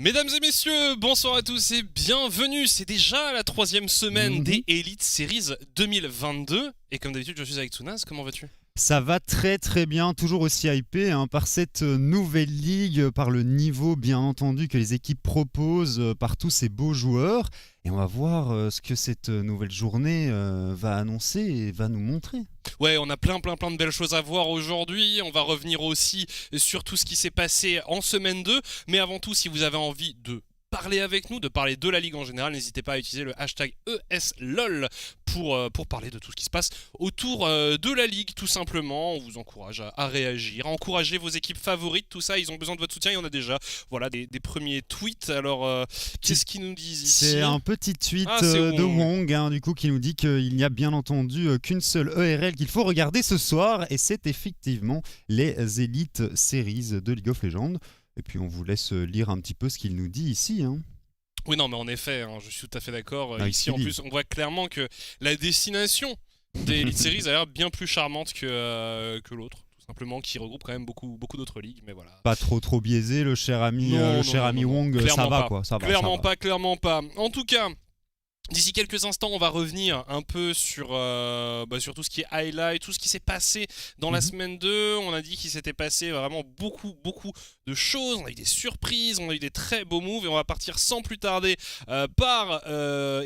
Mesdames et messieurs, bonsoir à tous et bienvenue. C'est déjà la 3e semaine des Elite Series 2022. Et comme d'habitude, je suis avec Tsunaz. Comment vas-tu ? Ça va très très bien, toujours aussi hypé par cette nouvelle ligue, par le niveau bien entendu que les équipes proposent, par tous ces beaux joueurs. Et on va voir ce que cette nouvelle journée va annoncer et va nous montrer. Ouais, on a plein de belles choses à voir aujourd'hui. On va revenir aussi sur tout ce qui s'est passé en semaine 2. Mais avant tout, si vous avez envie de parler avec nous, de parler de la ligue en général, n'hésitez pas à utiliser le hashtag ESLOL pour parler de tout ce qui se passe autour de la ligue, tout simplement. On vous encourage à réagir, à encourager vos équipes favorites, tout ça, ils ont besoin de votre soutien. Il y en a déjà, voilà, des premiers tweets. Alors, qu'est-ce qu'ils nous disent ici ? C'est un petit tweet de Wong, du coup, qui nous dit qu'il n'y a bien entendu qu'une seule ERL qu'il faut regarder ce soir, et c'est effectivement les Elite Series de League of Legends. Et puis on vous laisse lire un petit peu ce qu'il nous dit ici. Oui, non, mais en effet, je suis tout à fait d'accord. Ici, en plus, on voit clairement que la destination des Elite Series a l'air bien plus charmante que l'autre. Tout simplement, qui regroupe quand même beaucoup d'autres ligues, mais voilà. Pas trop biaisé, le cher ami, Wong, ça va quoi. Clairement pas. En tout cas, d'ici quelques instants, on va revenir un peu sur tout ce qui est highlight, tout ce qui s'est passé dans la semaine 2. On a dit qu'il s'était passé vraiment beaucoup de choses. On a eu des surprises, on a eu des très beaux moves et on va partir sans plus tarder par un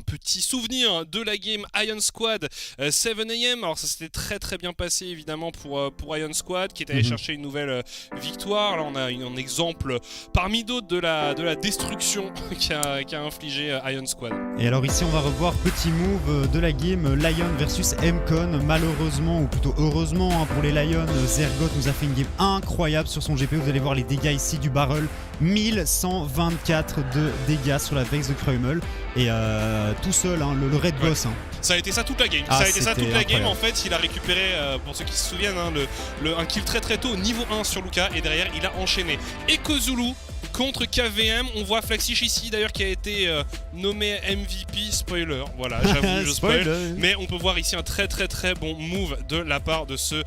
petit souvenir de la game Iron Squad 7am. Alors ça s'était très bien passé évidemment pour Iron Squad qui est allé chercher une nouvelle victoire. Là on a un exemple parmi d'autres de la destruction qu'a infligé Iron Squad. Et alors ici on va revoir petit move de la game Lion versus Mcon. Malheureusement ou plutôt heureusement pour les Lions, Zergoth nous a fait une game incroyable sur son GP. Vous allez voir les dégâts ici du barrel, 1124 de dégâts sur la Vex de Krummel et tout seul le Red Boss. Ça a été ça toute la game. Game en fait. Il a récupéré, pour ceux qui se souviennent, un kill très tôt, niveau 1 sur Luka, et derrière il a enchaîné Echo Zulu contre KVM. On voit Flaxish ici d'ailleurs qui a été nommé MVP, spoiler, voilà, j'avoue, je spoil. Mais on peut voir ici un très bon move de la part de ce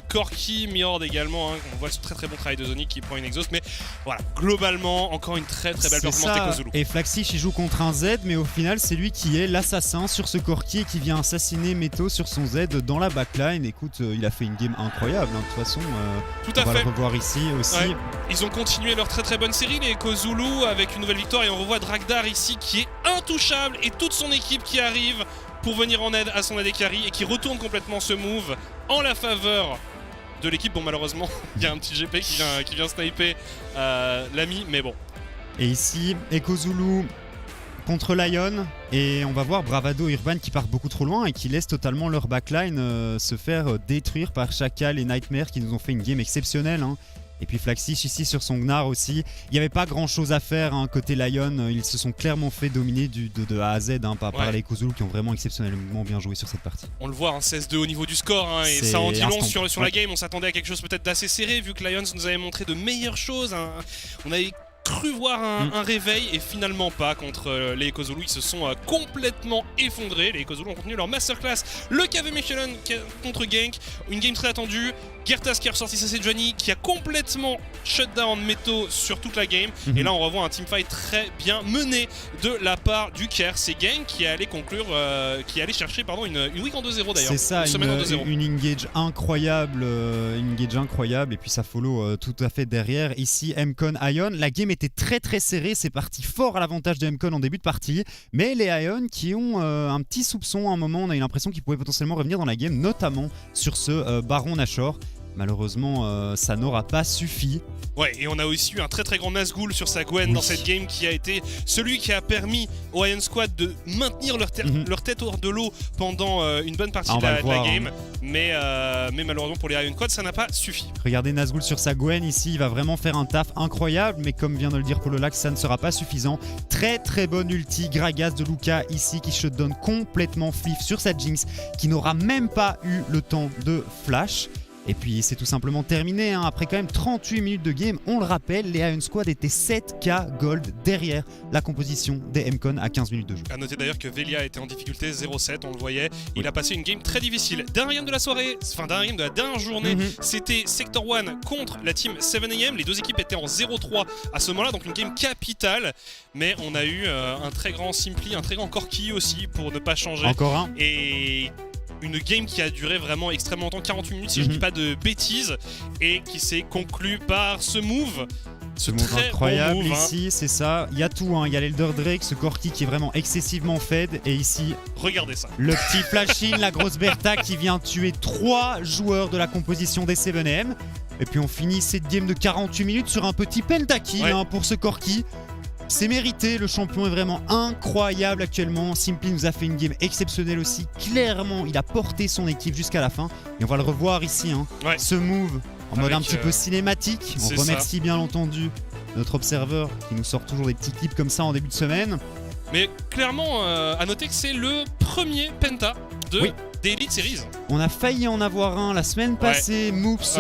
Corki Mirror également. On voit ce très bon travail de Zonic qui prend une exhaust, mais voilà, globalement, encore une très belle performance d'Echo Zulu. Et Flaxish il joue contre un Z, mais au final c'est lui qui est l'assassin sur ce Corki et qui vient assassiner Meto sur son Z dans la backline. Écoute, il a fait une game incroyable, de toute façon. On va le revoir ici aussi. Ouais. Ils ont continué leur très bonne série, les Echo Zulu, avec une nouvelle victoire, et on revoit Dragdar ici qui est intouchable et toute son équipe qui arrive pour venir en aide à son AD Carry et qui retourne complètement ce move en la faveur de l'équipe. Bon, malheureusement, il y a un petit GP qui vient sniper l'ami, mais bon. Et ici, Echo Zulu contre Lion, et on va voir Bravado et Urban qui partent beaucoup trop loin et qui laissent totalement leur backline se faire détruire par Chacal et Nightmare qui nous ont fait une game exceptionnelle. Et puis Flaxish ici sur son Gnar aussi. Il n'y avait pas grand chose à faire côté Lion. Ils se sont clairement fait dominer de A à Z par les Echo Zulu qui ont vraiment exceptionnellement bien joué sur cette partie. On le voit, 16-2 au niveau du score, et ça en dit long sur la game. On s'attendait à quelque chose peut-être d'assez serré vu que Lions nous avait montré de meilleures choses. On avait cru voir un réveil, et finalement pas contre les Echo Zulu. Ils se sont complètement effondrés. Les Echo Zulu ont continué leur masterclass. Le KV Michelin contre Genk, une game très attendue. Gertas qui a ressorti sa Sejuani qui a complètement shutdown Meto sur toute la game. Et là on revoit un teamfight très bien mené de la part du Kerr. C'est Genk qui allait conclure, qui allait chercher une week en 2-0 d'ailleurs. C'est ça, une engage incroyable, et puis ça follow tout à fait derrière. Ici Mcon Ion, la game était très serrée, c'est parti fort à l'avantage de Mcon en début de partie, mais les Ion qui ont un petit soupçon à un moment, on a eu l'impression qu'ils pouvaient potentiellement revenir dans la game, notamment sur ce Baron Nashor. Malheureusement, ça n'aura pas suffi. Ouais, et on a aussi eu un très grand Nazgûl sur sa Gwen dans cette game qui a été celui qui a permis au Iron Squad de maintenir leur tête hors de l'eau pendant une bonne partie de la game. Mais malheureusement pour les Iron Squad, ça n'a pas suffi. Regardez Nazgûl sur sa Gwen ici, il va vraiment faire un taf incroyable, mais comme vient de le dire Pololax, ça ne sera pas suffisant. Très bonne ulti, Gragas de Luka ici qui shutdown complètement Fliff sur sa Jinx, qui n'aura même pas eu le temps de flash. Et puis c'est tout simplement terminé, hein. Après quand même 38 minutes de game, on le rappelle, les Iron Squad étaient 7K gold derrière la composition des MCON à 15 minutes de jeu. A noter d'ailleurs que Velia était en difficulté 0-7, on le voyait, il a passé une game très difficile. Dernier game de la soirée, enfin dernier game de la dernière journée, c'était Sector 1 contre la team 7AM, les deux équipes étaient en 0-3 à ce moment-là, donc une game capitale, mais on a eu un très grand Simply, un très grand Corki aussi pour ne pas changer. Encore un. Et une game qui a duré vraiment extrêmement longtemps, 48 minutes si je dis pas de bêtises, et qui s'est conclue par ce move. Ce move incroyable bon move, ici, c'est ça. Il y a tout, hein. Il y a l'Elder Drake, ce Corki qui est vraiment excessivement fed. Et ici, regardez ça. Le petit flash-in, la grosse Bertha qui vient tuer 3 joueurs de la composition des 7M. Et puis on finit cette game de 48 minutes sur un petit pentakill hein, pour ce Corki. C'est mérité, le champion est vraiment incroyable actuellement. Simply nous a fait une game exceptionnelle aussi. Clairement, il a porté son équipe jusqu'à la fin. Et on va le revoir ici, hein. Ce move en mode un petit peu cinématique. On remercie bien entendu notre observeur qui nous sort toujours des petits clips comme ça en début de semaine. Mais clairement, à noter que c'est le premier penta des Elite Series. On a failli en avoir un la semaine passée, Moops,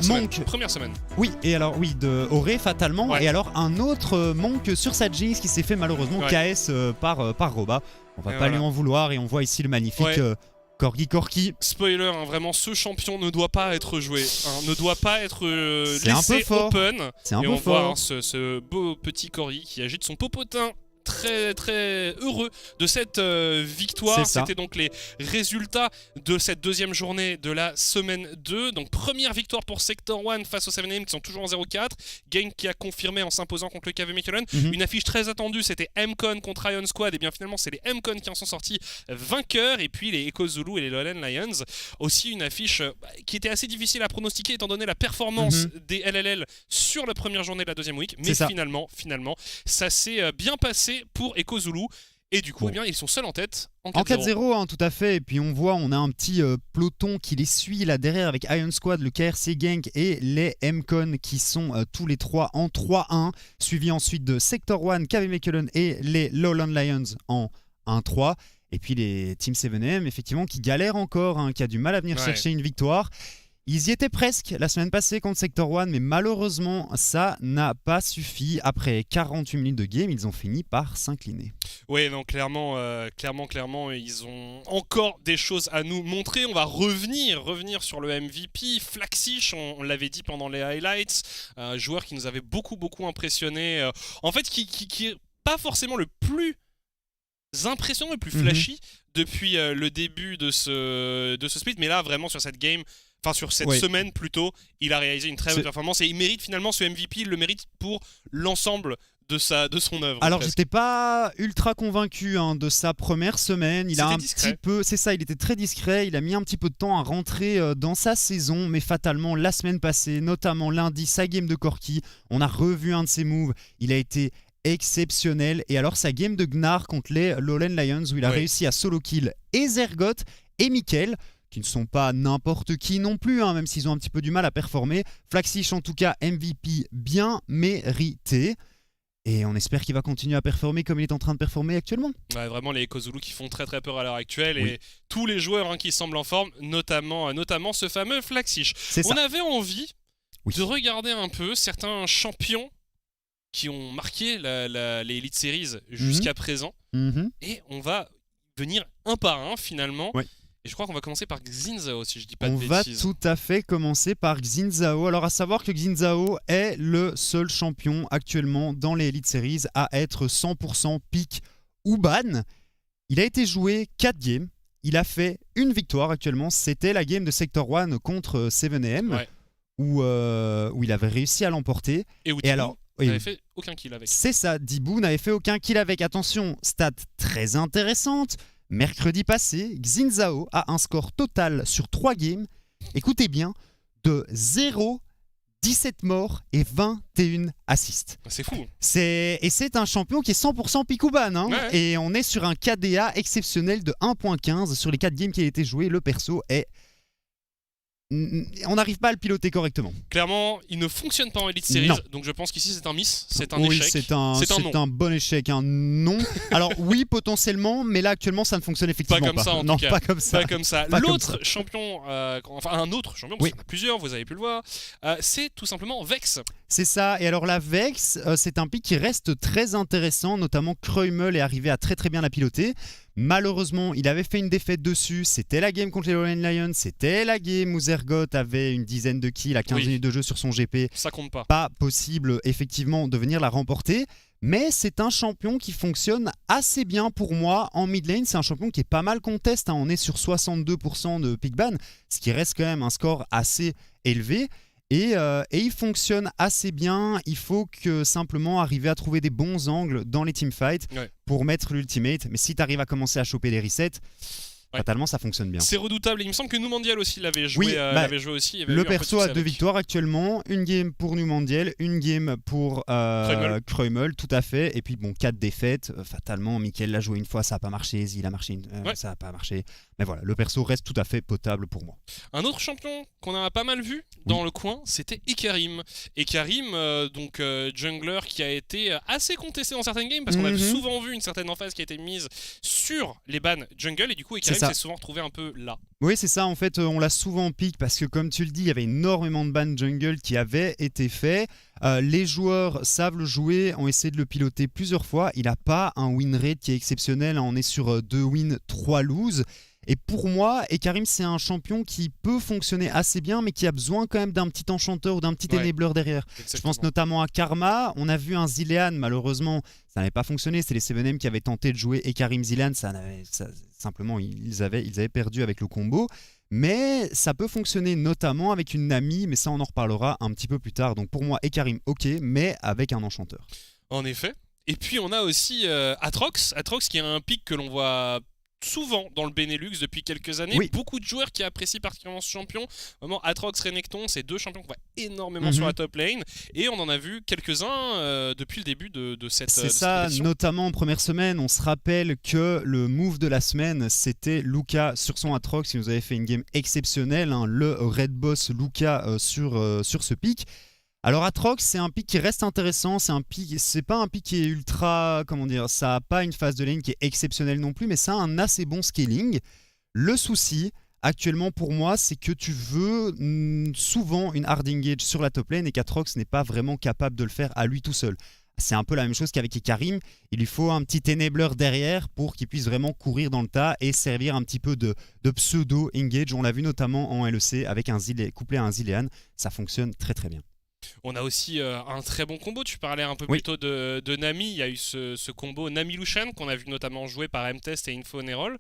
Monk. Première semaine. Oui, et alors de Auré fatalement, et alors un autre Monk sur sa Jinx qui s'est fait malheureusement KS par Roba. On va pas lui en vouloir et on voit ici le magnifique Corgi. Spoiler, hein, vraiment ce champion ne doit pas être joué, hein, ne doit pas être c'est un peu fort. Open. C'est un et peu on fort. voit hein, ce beau petit Corgi qui agite son popotin. Très très heureux de cette victoire. C'était donc les résultats de cette deuxième journée de la semaine 2. Donc première victoire pour Sector 1 face aux 7AM qui sont toujours en 0-4. Game qui a confirmé en s'imposant contre le KV Mechelen. Une affiche très attendue, c'était MCON contre Iron Squad. Et bien finalement c'est les MCON qui en sont sortis vainqueurs. Et puis les Echo Zulu et les Lowland Lions. Aussi une affiche qui était assez difficile à pronostiquer étant donné la performance des LLL sur la première journée de la deuxième week. Mais finalement ça s'est bien passé pour Echo Zulu et du coup ils sont seuls en tête en 4-0 hein, tout à fait. Et puis on a un petit peloton qui les suit là derrière avec Iron Squad, le KRC Gang et les MCON qui sont tous les trois en 3-1, suivi ensuite de Sector 1, KV Mechelen et les Lowland Lions en 1-3. Et puis les Team 7M effectivement qui galèrent encore, hein, qui a du mal à venir chercher une victoire. Ils y étaient presque la semaine passée contre Sector 1, mais malheureusement, ça n'a pas suffi. Après 48 minutes de game, ils ont fini par s'incliner. Oui, non, clairement, ils ont encore des choses à nous montrer. On va revenir sur le MVP. Flaxish, on l'avait dit pendant les highlights, joueur qui nous avait beaucoup impressionné. En fait, qui est pas forcément le plus impressionnant, le plus flashy depuis le début de ce split, mais là, vraiment, sur cette game... Enfin, sur cette semaine plutôt, il a réalisé une très bonne performance et il mérite finalement ce MVP, il le mérite pour l'ensemble de son œuvre. Alors j'étais pas ultra convaincu hein, de sa première semaine. Il a un petit peu, c'est ça, il était très discret. Il a mis un petit peu de temps à rentrer dans sa saison, mais fatalement la semaine passée, notamment lundi, sa game de Corki, on a revu un de ses moves. Il a été exceptionnel. Et alors sa game de Gnar contre les Lowland Lions où il a réussi à solo kill et Zergoth et Mikkel, qui ne sont pas n'importe qui non plus, hein, même s'ils ont un petit peu du mal à performer. Flaxish en tout cas, MVP bien mérité. Et on espère qu'il va continuer à performer comme il est en train de performer actuellement. Ouais, vraiment les Echo Zulu qui font très peur à l'heure actuelle et tous les joueurs hein, qui semblent en forme, notamment ce fameux Flaxish. On avait envie de regarder un peu certains champions qui ont marqué les Elite Series jusqu'à présent. Et on va venir un par un finalement. Et je crois qu'on va commencer par Xin-Zhao, si je dis pas de bêtises. On va tout à fait commencer par Xin-Zhao. Alors à savoir que Xin-Zhao est le seul champion actuellement dans les Elite Series à être 100% pick ou ban. Il a été joué 4 games. Il a fait une victoire actuellement. C'était la game de Sector 1 contre 7AM où il avait réussi à l'emporter. Et où Dibou n'avait fait aucun kill avec. C'est ça, Dibou n'avait fait aucun kill avec. Attention, stat très intéressante. Mercredi passé, Xin-Zhao a un score total sur 3 games, écoutez bien, de 0, 17 morts et 21 assists. C'est fou. Et c'est un champion qui est 100% pick ou ban. Hein, et on est sur un KDA exceptionnel de 1.15 sur les 4 games qui a été joué. Le perso est on n'arrive pas à le piloter correctement. Clairement, il ne fonctionne pas en Elite Series, Non. donc je pense qu'ici c'est un miss, c'est un Oui, échec. c'est un bon échec, un non. Alors oui, potentiellement, mais là actuellement ça ne fonctionne effectivement Pas comme ça, en tout non, cas. pas comme ça. Pas comme ça. Pas comme L'autre ça. champion, enfin un autre champion, parce Oui. qu'il y en a plusieurs, vous avez pu le voir, c'est tout simplement Vex. C'est ça, et alors la Vex, c'est un pick qui reste très intéressant, notamment Kreumel est arrivé à très très bien la piloter. Malheureusement, il avait fait une défaite dessus, c'était la game contre les Lorraine Lions, c'était la game où Zergoth avait une dizaine de kills à 15 minutes de jeu sur son GP. Ça compte pas. Pas possible effectivement de venir la remporter, mais c'est un champion qui fonctionne assez bien pour moi en mid lane. C'est un champion qui est pas mal contest, on est sur 62% de pick ban, ce qui reste quand même un score assez élevé. Et il fonctionne assez bien. Il faut que simplement arriver à trouver des bons angles dans les teamfights pour mettre l'ultimate. Mais si tu arrives à commencer à choper les resets, fatalement ça fonctionne bien. C'est redoutable. Il me semble que Numandial aussi l'avait joué, joué aussi. Le perso a 2 victoires actuellement. Une game pour Numandial, une game pour Kreumel, tout à fait. Et puis bon, 4 défaites. Fatalement, Mickaël l'a joué une fois, ça n'a pas marché. Zil a marché, ça n'a pas marché. Mais voilà, le perso reste tout à fait potable pour moi. Un autre champion qu'on a pas mal vu dans le coin, c'était Ikarim. Ikarim, donc jungler qui a été assez contesté dans certaines games parce qu'on a souvent vu une certaine emphase qui a été mise sur les bans jungle et du coup Ikarim s'est souvent retrouvé un peu là. Oui, c'est ça, en fait, on l'a souvent pick parce que comme tu le dis, il y avait énormément de bans jungle qui avaient été faits. Les joueurs savent le jouer, ont essayé de le piloter plusieurs fois. Il n'a pas un win rate qui est exceptionnel, on est sur 2 wins, 3 loses. Et pour moi, Ikarim, c'est un champion qui peut fonctionner assez bien, mais qui a besoin quand même d'un petit enchanteur ou d'un petit enabler derrière. Exactement. Je pense notamment à Karma. On a vu un Zilean, malheureusement, ça n'avait pas fonctionné. C'est les 7M qui avaient tenté de jouer Ikarim Zilean. Simplement, ils avaient perdu avec le combo. Mais ça peut fonctionner notamment avec une Nami, mais ça, on en reparlera un petit peu plus tard. Donc pour moi, Ikarim, ok, mais avec un enchanteur. En effet. Et puis on a aussi Atrox. Atrox qui a un pic que l'on voit souvent dans le Benelux depuis quelques années. Beaucoup de joueurs qui apprécient particulièrement ce champion. Vraiment, Atrox, Renekton, c'est 2 champions qu'on voit énormément sur la top lane. Et on en a vu quelques-uns depuis le début de cette C'est ça, notamment en première semaine. On se rappelle que le move de la semaine, c'était Luca sur son Atrox. Il nous avait fait une game exceptionnelle, le Red Boss Luca sur ce pick. Alors Atrox, c'est un pick qui reste intéressant, c'est pas un pick qui est ultra, comment dire, ça n'a pas une phase de lane qui est exceptionnelle non plus, mais ça a un assez bon scaling. Le souci, actuellement pour moi, c'est que tu veux souvent une hard engage sur la top lane et qu'Atrox n'est pas vraiment capable de le faire à lui tout seul. C'est un peu la même chose qu'avec Ikarim, il lui faut un petit enabler derrière pour qu'il puisse vraiment courir dans le tas et servir un petit peu de pseudo-engage. On l'a vu notamment en LEC avec un couplé à un Zilean, ça fonctionne très très bien. On a aussi un très bon combo, tu parlais un peu plus tôt de Nami, il y a eu ce combo Nami-Lucian qu'on a vu notamment jouer par M-Test et Infoneral.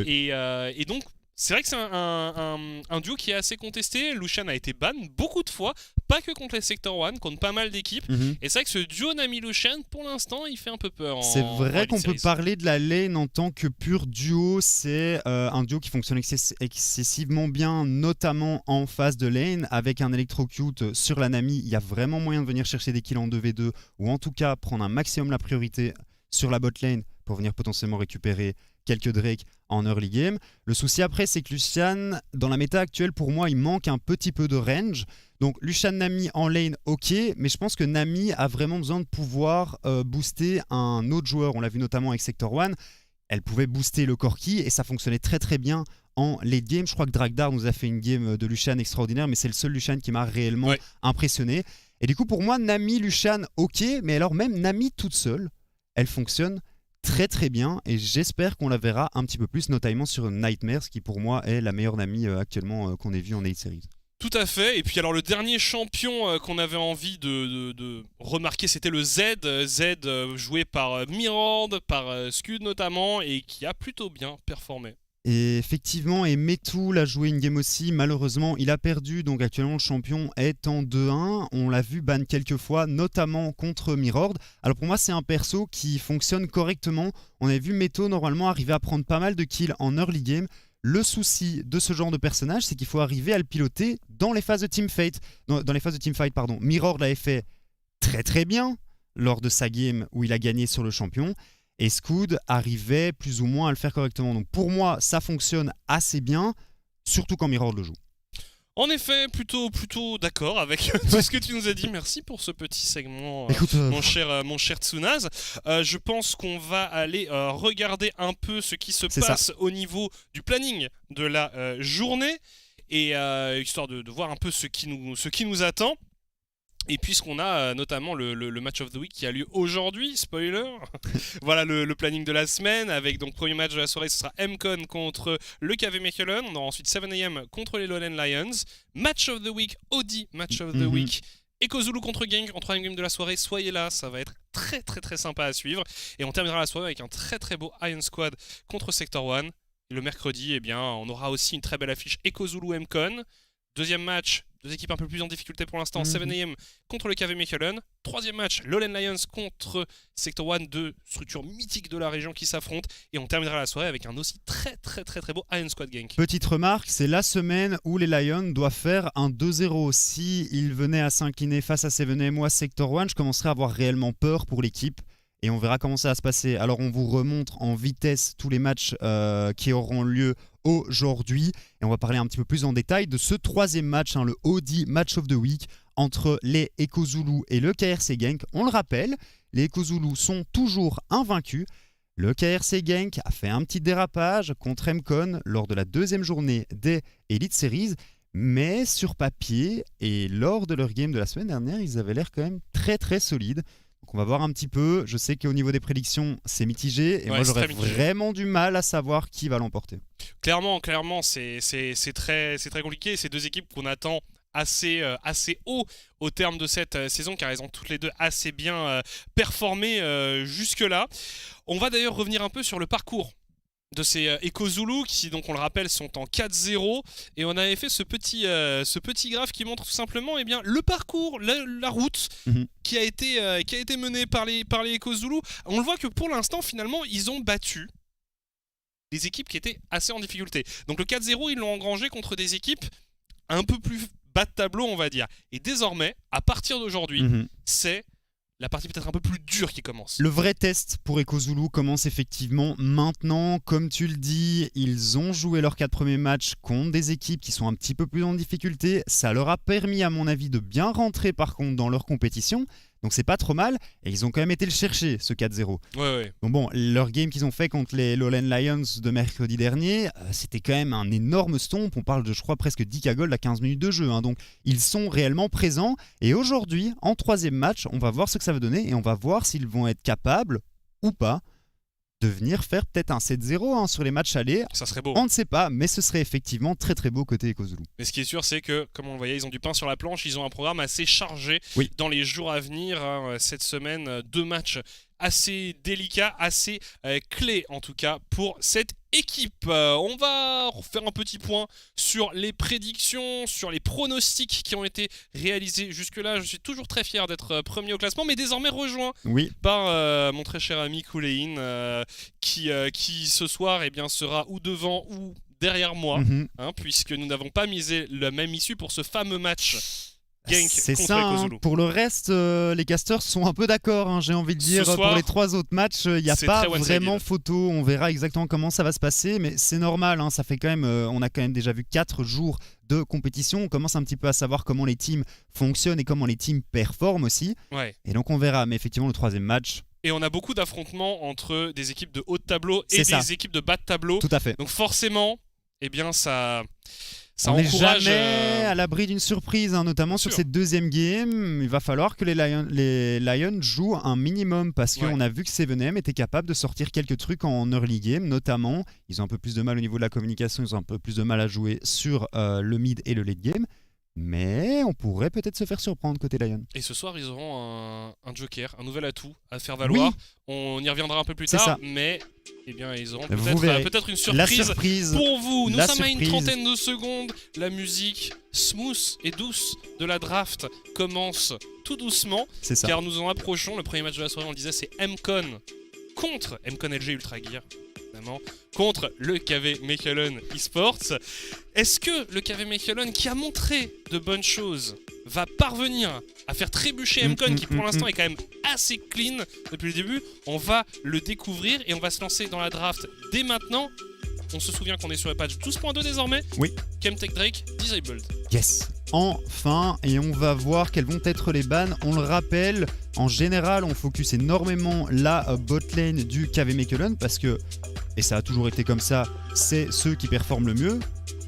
Et donc c'est vrai que c'est un duo qui est assez contesté. Lucian a été ban beaucoup de fois, pas que contre les Sector 1, contre pas mal d'équipes. Et c'est vrai que ce duo Nami-Lucian, pour l'instant, il fait un peu peur. C'est vrai qu'on peut parler de la lane en tant que pur duo. C'est un duo qui fonctionne excessivement bien, notamment en phase de lane. Avec un Electrocute sur la Nami, il y a vraiment moyen de venir chercher des kills en 2v2, ou en tout cas prendre un maximum la priorité sur la bot lane pour venir potentiellement récupérer quelques Drake en early game. Le souci après, c'est que Lucian, dans la méta actuelle, pour moi, il manque un petit peu de range. Donc Lucian Nami en lane, ok, mais je pense que Nami a vraiment besoin de pouvoir booster un autre joueur. On l'a vu notamment avec Sector 1. Elle pouvait booster le Corki et ça fonctionnait très très bien en late game. Je crois que Dragdar nous a fait une game de Lucian extraordinaire, mais c'est le seul Lucian qui m'a réellement impressionné. Et du coup, pour moi, Nami, Lucian, ok, mais alors même Nami toute seule, elle fonctionne très très bien et j'espère qu'on la verra un petit peu plus, notamment sur Nightmares qui pour moi est la meilleure Nami actuellement qu'on ait vue en 8 Series. Tout à fait, et puis alors le dernier champion qu'on avait envie de remarquer, c'était le Z joué par Mirord, par Scud notamment, et qui a plutôt bien performé. Et effectivement, et Metou l'a joué une game aussi, malheureusement il a perdu, donc actuellement le champion est en 2-1, on l'a vu ban quelques fois, notamment contre Mirord. Alors pour moi c'est un perso qui fonctionne correctement, on a vu Metou normalement arriver à prendre pas mal de kills en early game. Le souci de ce genre de personnage, c'est qu'il faut arriver à le piloter dans les phases de teamfight. Dans les phases de teamfight, pardon. Mirord l'avait fait très très bien lors de sa game où il a gagné sur le champion. Et Scud arrivait plus ou moins à le faire correctement. Donc pour moi, ça fonctionne assez bien. surtout quand Mirror le joue. En effet, plutôt d'accord avec tout ce que tu nous as dit. Merci pour ce petit segment, Écoute, mon cher Tsunaz. Je pense qu'on va aller regarder un peu ce qui se passe au niveau du planning de la journée, et histoire de voir un peu ce qui nous attend. Et puisqu'on a notamment le match of the week qui a lieu aujourd'hui, spoiler, voilà le planning de la semaine, avec donc premier match de la soirée, ce sera MCon contre le KV Mechelen, on aura ensuite 7am contre les Lowland Lions, match of the week, Audi match of the week, EcoZulu contre Genk en troisième game de la soirée, soyez là, ça va être très très très sympa à suivre, et on terminera la soirée avec un très très beau Iron Squad contre Sector 1, le mercredi, eh bien, on aura aussi une très belle affiche EcoZulu MCon, deuxième match, deux équipes un peu plus en difficulté pour l'instant, 7am contre le KV Mechelen. Troisième match, Lowland Lions contre Sector 1, deux structures mythiques de la région qui s'affrontent. Et on terminera la soirée avec un aussi très très très très beau Iron Squad Genk. Petite remarque, c'est la semaine où les Lions doivent faire un 2-0. Si ils venaient à s'incliner face à 7am ou à Sector 1, je commencerais à avoir réellement peur pour l'équipe. Et on verra comment ça va se passer. Alors on vous remontre en vitesse tous les matchs qui auront lieu aujourd'hui. Et on va parler un petit peu plus en détail de ce troisième match, le Audi Match of the Week, entre les EcoZulu et le KRC Genk. On le rappelle, les EcoZulu sont toujours invaincus. Le KRC Genk a fait un petit dérapage contre MCon lors de la deuxième journée des Elite Series. Mais sur papier et lors de leur game de la semaine dernière, ils avaient l'air quand même très très solides. Donc on va voir un petit peu. Je sais qu'au niveau des prédictions, c'est mitigé. Et moi, j'aurais vraiment du mal à savoir qui va l'emporter. Clairement, c'est très compliqué. Ces deux équipes qu'on attend assez haut au terme de cette saison, car elles ont toutes les deux assez bien performé jusque-là. On va d'ailleurs revenir un peu sur le parcours de ces EcoZulu qui, donc on le rappelle, sont en 4-0, et on avait fait ce petit graphe qui montre tout simplement le parcours, la route qui a été menée par les EcoZulu. On le voit que pour l'instant, finalement, ils ont battu des équipes qui étaient assez en difficulté. Donc le 4-0, ils l'ont engrangé contre des équipes un peu plus bas de tableau, on va dire. Et désormais, à partir d'aujourd'hui, c'est la partie peut-être un peu plus dure qui commence. Le vrai test pour EcoZulu commence effectivement maintenant. Comme tu le dis, ils ont joué leurs 4 premiers matchs contre des équipes qui sont un petit peu plus en difficulté. Ça leur a permis, à mon avis, de bien rentrer par contre dans leur compétition. Donc c'est pas trop mal. Et ils ont quand même été le chercher, ce 4-0. Ouais. Donc bon, leur game qu'ils ont fait contre les Lowland Lions de mercredi dernier, c'était quand même un énorme stomp. On parle de, je crois, presque 10 gold à 15 minutes de jeu. Donc ils sont réellement présents. Et aujourd'hui, en troisième match, on va voir ce que ça va donner. Et on va voir s'ils vont être capables ou pas de venir faire peut-être un 7-0 sur les matchs allés. Ça serait beau. On ne sait pas, mais ce serait effectivement très très beau côté EcoZulu. Mais ce qui est sûr, c'est que, comme on le voyait, ils ont du pain sur la planche. Ils ont un programme assez chargé dans les jours à venir. Cette semaine, 2 matchs assez délicats, assez clés en tout cas pour cette équipe. On va faire un petit point sur les prédictions, sur les pronostics qui ont été réalisés jusque-là. Je suis toujours très fier d'être premier au classement, mais désormais rejoint par mon très cher ami Koulein, qui ce soir sera ou devant ou derrière moi, puisque nous n'avons pas misé la même issue pour ce fameux match Genk c'est contre ça, EcoZulu. Pour le reste, les casters sont un peu d'accord, j'ai envie de dire. Soir, pour les 3 autres matchs, il n'y a pas vraiment photo. On verra exactement comment ça va se passer, mais c'est normal. Ça fait quand même, on a quand même déjà vu 4 jours de compétition. On commence un petit peu à savoir comment les teams fonctionnent et comment les teams performent aussi. Et donc on verra. Mais effectivement, le 3e match. Et on a beaucoup d'affrontements entre des équipes de haut de tableau et des équipes de bas de tableau. Tout à fait. Donc forcément, ça on n'est encourage jamais à l'abri d'une surprise, notamment sur cette deuxième game. Il va falloir que les Lions jouent un minimum, parce qu'on a vu que 7am était capable de sortir quelques trucs en early game, notamment. Ils ont un peu plus de mal au niveau de la communication, ils ont un peu plus de mal à jouer sur le mid et le late game. Mais on pourrait peut-être se faire surprendre côté Lion. Et ce soir, ils auront un joker, un nouvel atout à faire valoir. On y reviendra un peu plus tard, mais ils auront peut-être une surprise pour vous. Nous sommes à une trentaine de secondes. La musique smooth et douce de la draft commence tout doucement, car nous en approchons. Le premier match de la soirée, on le disait, c'est MCon contre MCon LG Ultra Gear, contre le KV Mechelen eSports. Est-ce que le KV Mechelen, qui a montré de bonnes choses, va parvenir à faire trébucher MCon, qui pour l'instant est quand même assez clean depuis le début? On va le découvrir et on va se lancer dans la draft dès maintenant. On se souvient qu'on est sur le patch 12.2 désormais. Oui. Chemtech Drake, disabled. Yes. Enfin, et on va voir quels vont être les bans. On le rappelle, en général, on focus énormément la botlane du KV Mechelen parce que, et ça a toujours été comme ça, c'est ceux qui performent le mieux.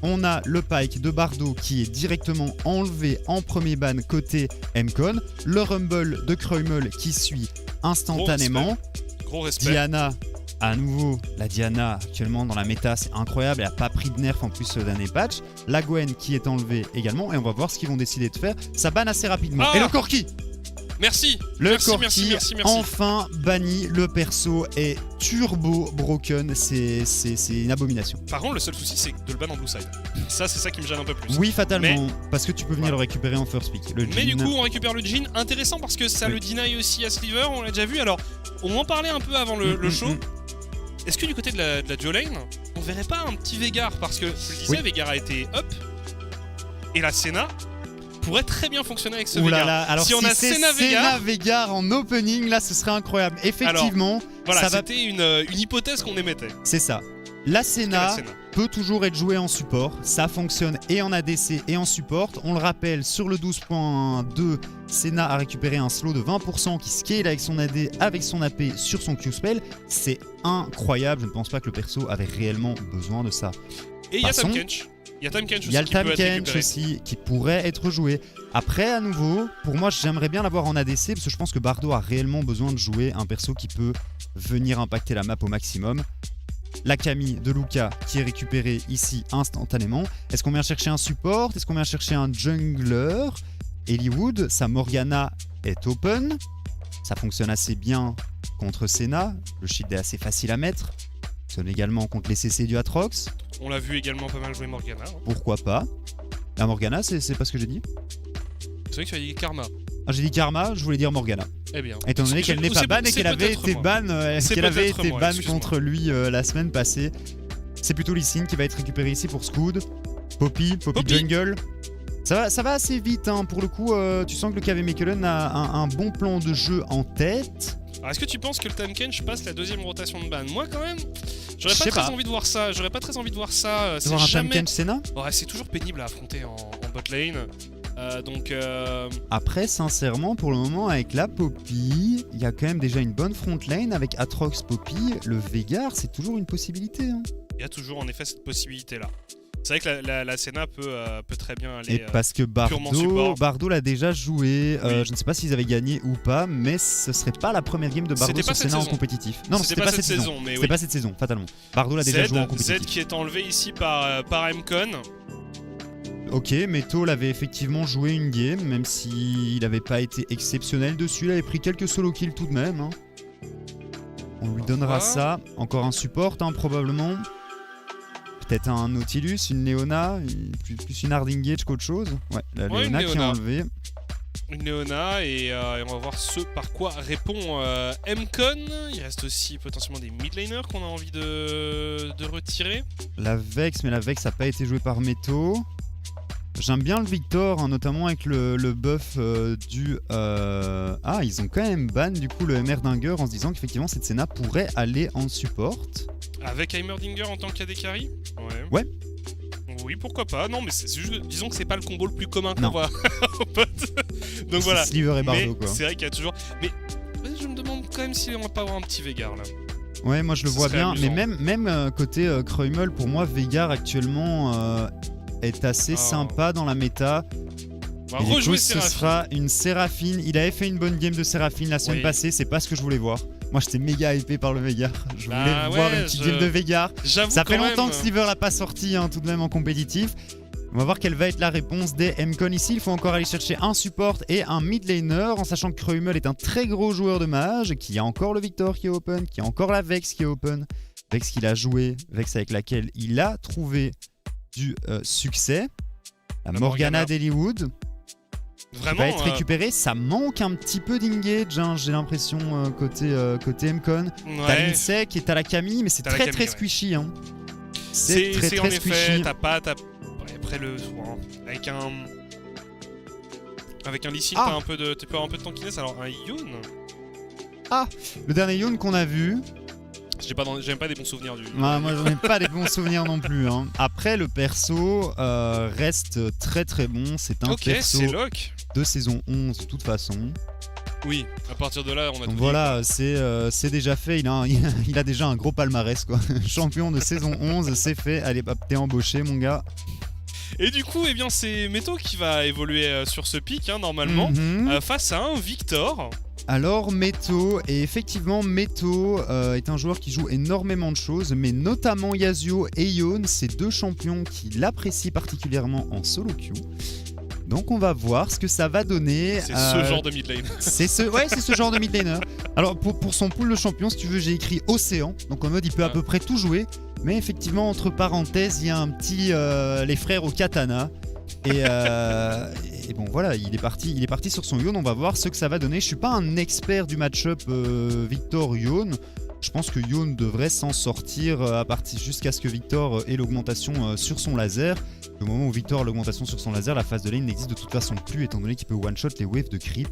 On a le Pyke de Bardo qui est directement enlevé en premier ban côté Mcon. Le Rumble de Kreumel qui suit instantanément. Gros respect. Diana, à nouveau, la Diana actuellement dans la méta, c'est incroyable. Elle n'a pas pris de nerf en plus ce dernier patch. La Gwen qui est enlevée également. Et on va voir ce qu'ils vont décider de faire. Ça banne assez rapidement. Ah, et le Corki, merci. merci. Enfin banni. Le perso est turbo broken. C'est une abomination. Par contre, le seul souci, c'est de le ban en blue side. Ça, c'est ça qui me gêne un peu plus. Oui, fatalement. Parce que tu peux venir le récupérer en first pick. Mais du coup, on récupère le Jhin. Intéressant parce que ça le deny aussi à Sliver. On l'a déjà vu. Alors, on en parlait un peu avant le show. Est-ce que du côté de la duo lane, on verrait pas un petit Veigar? Parce que, je le disais, Veigar a été up. Et la Senna pourrait très bien fonctionner avec ce Veigar. Alors si on a Senna Veigar en opening, là ce serait incroyable. Effectivement, alors, voilà, c'était une hypothèse qu'on émettait. C'est ça. La Senna peut toujours être jouée en support. Ça fonctionne et en ADC et en support. On le rappelle, sur le 12.2, Senna a récupéré un slow de 20% qui scale avec son AD, avec son AP sur son Q-spell. C'est incroyable. Je ne pense pas que le perso avait réellement besoin de ça. Et il y a Tahm Kench. Il y a Tahm Kench aussi. Il y a le Tahm Kench aussi qui pourrait être joué. Après, à nouveau, pour moi, j'aimerais bien l'avoir en ADC parce que je pense que Bardo a réellement besoin de jouer un perso qui peut venir impacter la map au maximum. La Camille de Luca qui est récupérée ici instantanément. Est-ce qu'on vient chercher un support? Est-ce qu'on vient chercher un jungler? Eliwood, sa Morgana est open. Ça fonctionne assez bien contre Senna. Le shield est assez facile à mettre. Fonctionne également contre les CC du Atrox. On l'a vu également pas mal jouer Morgana. Pourquoi pas? La Morgana, c'est pas ce que j'ai dit? C'est vrai que tu as dit Karma. Ah, j'ai dit Karma, je voulais dire Morgana. Eh bien. Étant donné qu'elle n'est pas ban et qu'elle avait été ban, contre lui la semaine passée. C'est plutôt Lee Sin qui va être récupéré ici pour Scoot. Poppy Jungle. Ça va assez vite, hein. Pour le coup, tu sens que le KV Mechelen a un bon plan de jeu en tête. Alors, est-ce que tu penses que le Tahm Kench passe la deuxième rotation de ban? Moi, quand même, j'aurais pas très envie de voir ça. J'aurais pas très envie de voir ça. De voir un Tahm Kench Senna? Ouais, c'est toujours pénible à affronter en bot lane. Après, sincèrement, pour le moment, avec la Poppy, il y a quand même déjà une bonne front lane avec Atrox Poppy. Le Veigar, c'est toujours une possibilité. Hein. Il y a toujours en effet cette possibilité-là. C'est vrai que la Senna peut très bien aller. Et parce que Bardo l'a déjà joué. Je ne sais pas s'ils avaient gagné ou pas, mais ce serait pas la première game de Bardo sur Senna en compétitif. Non, c'était pas cette saison. C'était pas cette saison, fatalement. Bardo l'a déjà joué en compétitif. Z qui est enlevé ici par Mcon. Ok, Meto l'avait effectivement joué une game, même s'il n'avait pas été exceptionnel dessus. Il avait pris quelques solo kills tout de même. Hein. On lui donnera ça. Encore un support, hein, probablement. Peut-être un Nautilus, une Leona, plus une Hardengage qu'autre chose. Ouais, la Leona qui est enlevée. Une Leona et on va voir ce par quoi répond Mcon. Il reste aussi potentiellement des mid laners qu'on a envie de retirer. La Vex, mais la Vex n'a pas été jouée par Meto. J'aime bien le Victor, hein, notamment avec le buff du... Ah, ils ont quand même ban du coup le Heimerdinger en se disant qu'effectivement cette Senna pourrait aller en support. Avec Heimerdinger en tant qu'AD carry? Ouais. Oui, pourquoi pas. Non, mais c'est juste, disons que c'est pas le combo le plus commun qu'on voit au pote. Donc voilà. Sliver et Bardo, quoi. C'est vrai qu'il y a toujours... Mais je me demande quand même si on va pas avoir un petit Veigar là. Ouais, moi je le vois bien. Amusant. Mais même côté Kreumel, pour moi, Veigar actuellement... est assez sympa dans la méta. Et du coup, ce sera une Séraphine. Il avait fait une bonne game de Séraphine la semaine passée, c'est pas ce que je voulais voir. Moi j'étais méga hypé par le Veigar. Je voulais voir une petite game de Veigar. Ça fait longtemps que Sliver l'a pas sorti, hein, tout de même en compétitif. On va voir quelle va être la réponse des Mcon ici. Il faut encore aller chercher un support et un mid laner, en sachant que Kreumel est un très gros joueur de mage, qu'il y a encore le Victor qui est open, qu'il y a encore la Vex qui est open. Vex qu'il a joué, Vex avec laquelle il a trouvé du succès. La Morgana d'Eliwood va être récupérée. Ça manque un petit peu d'engage, hein, j'ai l'impression, côté Mcon. T'as l'Insec qui est à la Camille, mais c'est très squishy. Hein. C'est très en squishy. Effet, après avec un Lee Sin, t'as un peu de tankiness. Alors un Yoon. Le dernier Yoon qu'on a vu. J'aime pas des bons souvenirs du. Moi j'en ai pas des bons souvenirs non plus. Hein. Après le perso reste très très bon. C'est un Ok, perso c'est Locke. de saison 11 de toute façon. Oui, à partir de là, on a tout Donc dit, voilà, c'est déjà fait. Il a déjà un gros palmarès quoi. Champion de saison 11, c'est fait. Allez, hop, t'es embauché mon gars. Et du coup, eh bien, c'est Meto qui va évoluer sur ce pic, hein, normalement, face à un Victor. Alors Meto, et effectivement Meto est un joueur qui joue énormément de choses, mais notamment Yasuo et Yone, ces deux champions qui l'apprécient particulièrement en solo queue. Donc on va voir ce que ça va donner. C'est ce genre de mid lane. c'est ce genre de mid laner. Alors pour son pool de champions, si tu veux, j'ai écrit Océan, donc en mode il peut à peu près tout jouer. Mais effectivement, entre parenthèses, il y a un petit les frères au katana. Et bon voilà, il est parti sur son Yone. On va voir ce que ça va donner. Je suis pas un expert du match-up Victor-Yone. Je pense que Yone devrait s'en sortir jusqu'à ce que Victor ait l'augmentation sur son laser. Au moment où Victor a l'augmentation sur son laser, la phase de lane n'existe de toute façon plus, étant donné qu'il peut one-shot les waves de creep.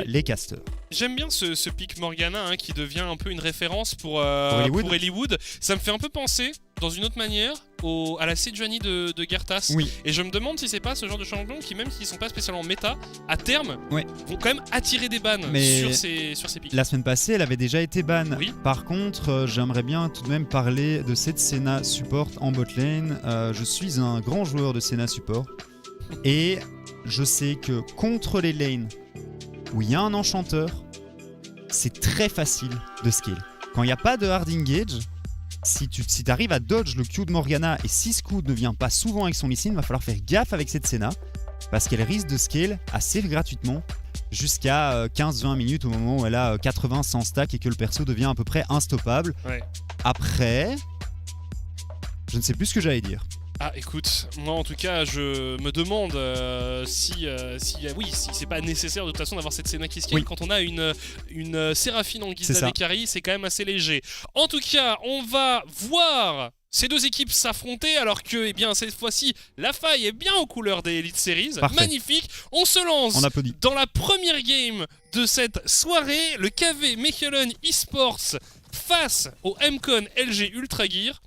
Les casters. J'aime bien ce pick Morgana hein, qui devient un peu une référence pour Eliwood. Ça me fait un peu penser, dans une autre manière, à la Sejuani de Gertas. Oui. Et je me demande si c'est pas ce genre de champions qui, même s'ils sont pas spécialement méta, à terme, vont quand même attirer des bans sur ces picks. La semaine passée, elle avait déjà été ban. Oui. Par contre, j'aimerais bien tout de même parler de cette Senna support en bot lane. Je suis un grand joueur de Senna support. Et je sais que contre les lanes où il y a un enchanteur, c'est très facile de skill. Quand il n'y a pas de hard engage, si tu arrives à dodge le Q de Morgana et si Scoot ne vient pas souvent avec son Lee Sin, il va falloir faire gaffe avec cette Senna parce qu'elle risque de scale assez gratuitement jusqu'à 15-20 minutes au moment où elle a 80-100 stacks et que le perso devient à peu près instoppable. Ouais. Après, je ne sais plus ce que j'allais dire. Ah écoute, moi en tout cas je me demande si c'est pas nécessaire de toute façon d'avoir cette Senna qui scale quand on a une Séraphine en guise d'Avekari, c'est quand même assez léger. En tout cas, on va voir ces deux équipes s'affronter alors que eh bien, cette fois-ci la faille est bien aux couleurs des Elite Series. Parfait. Magnifique, on se lance dans la première game de cette soirée, le KV Mechelen Esports face au MCon LG Ultra Gear.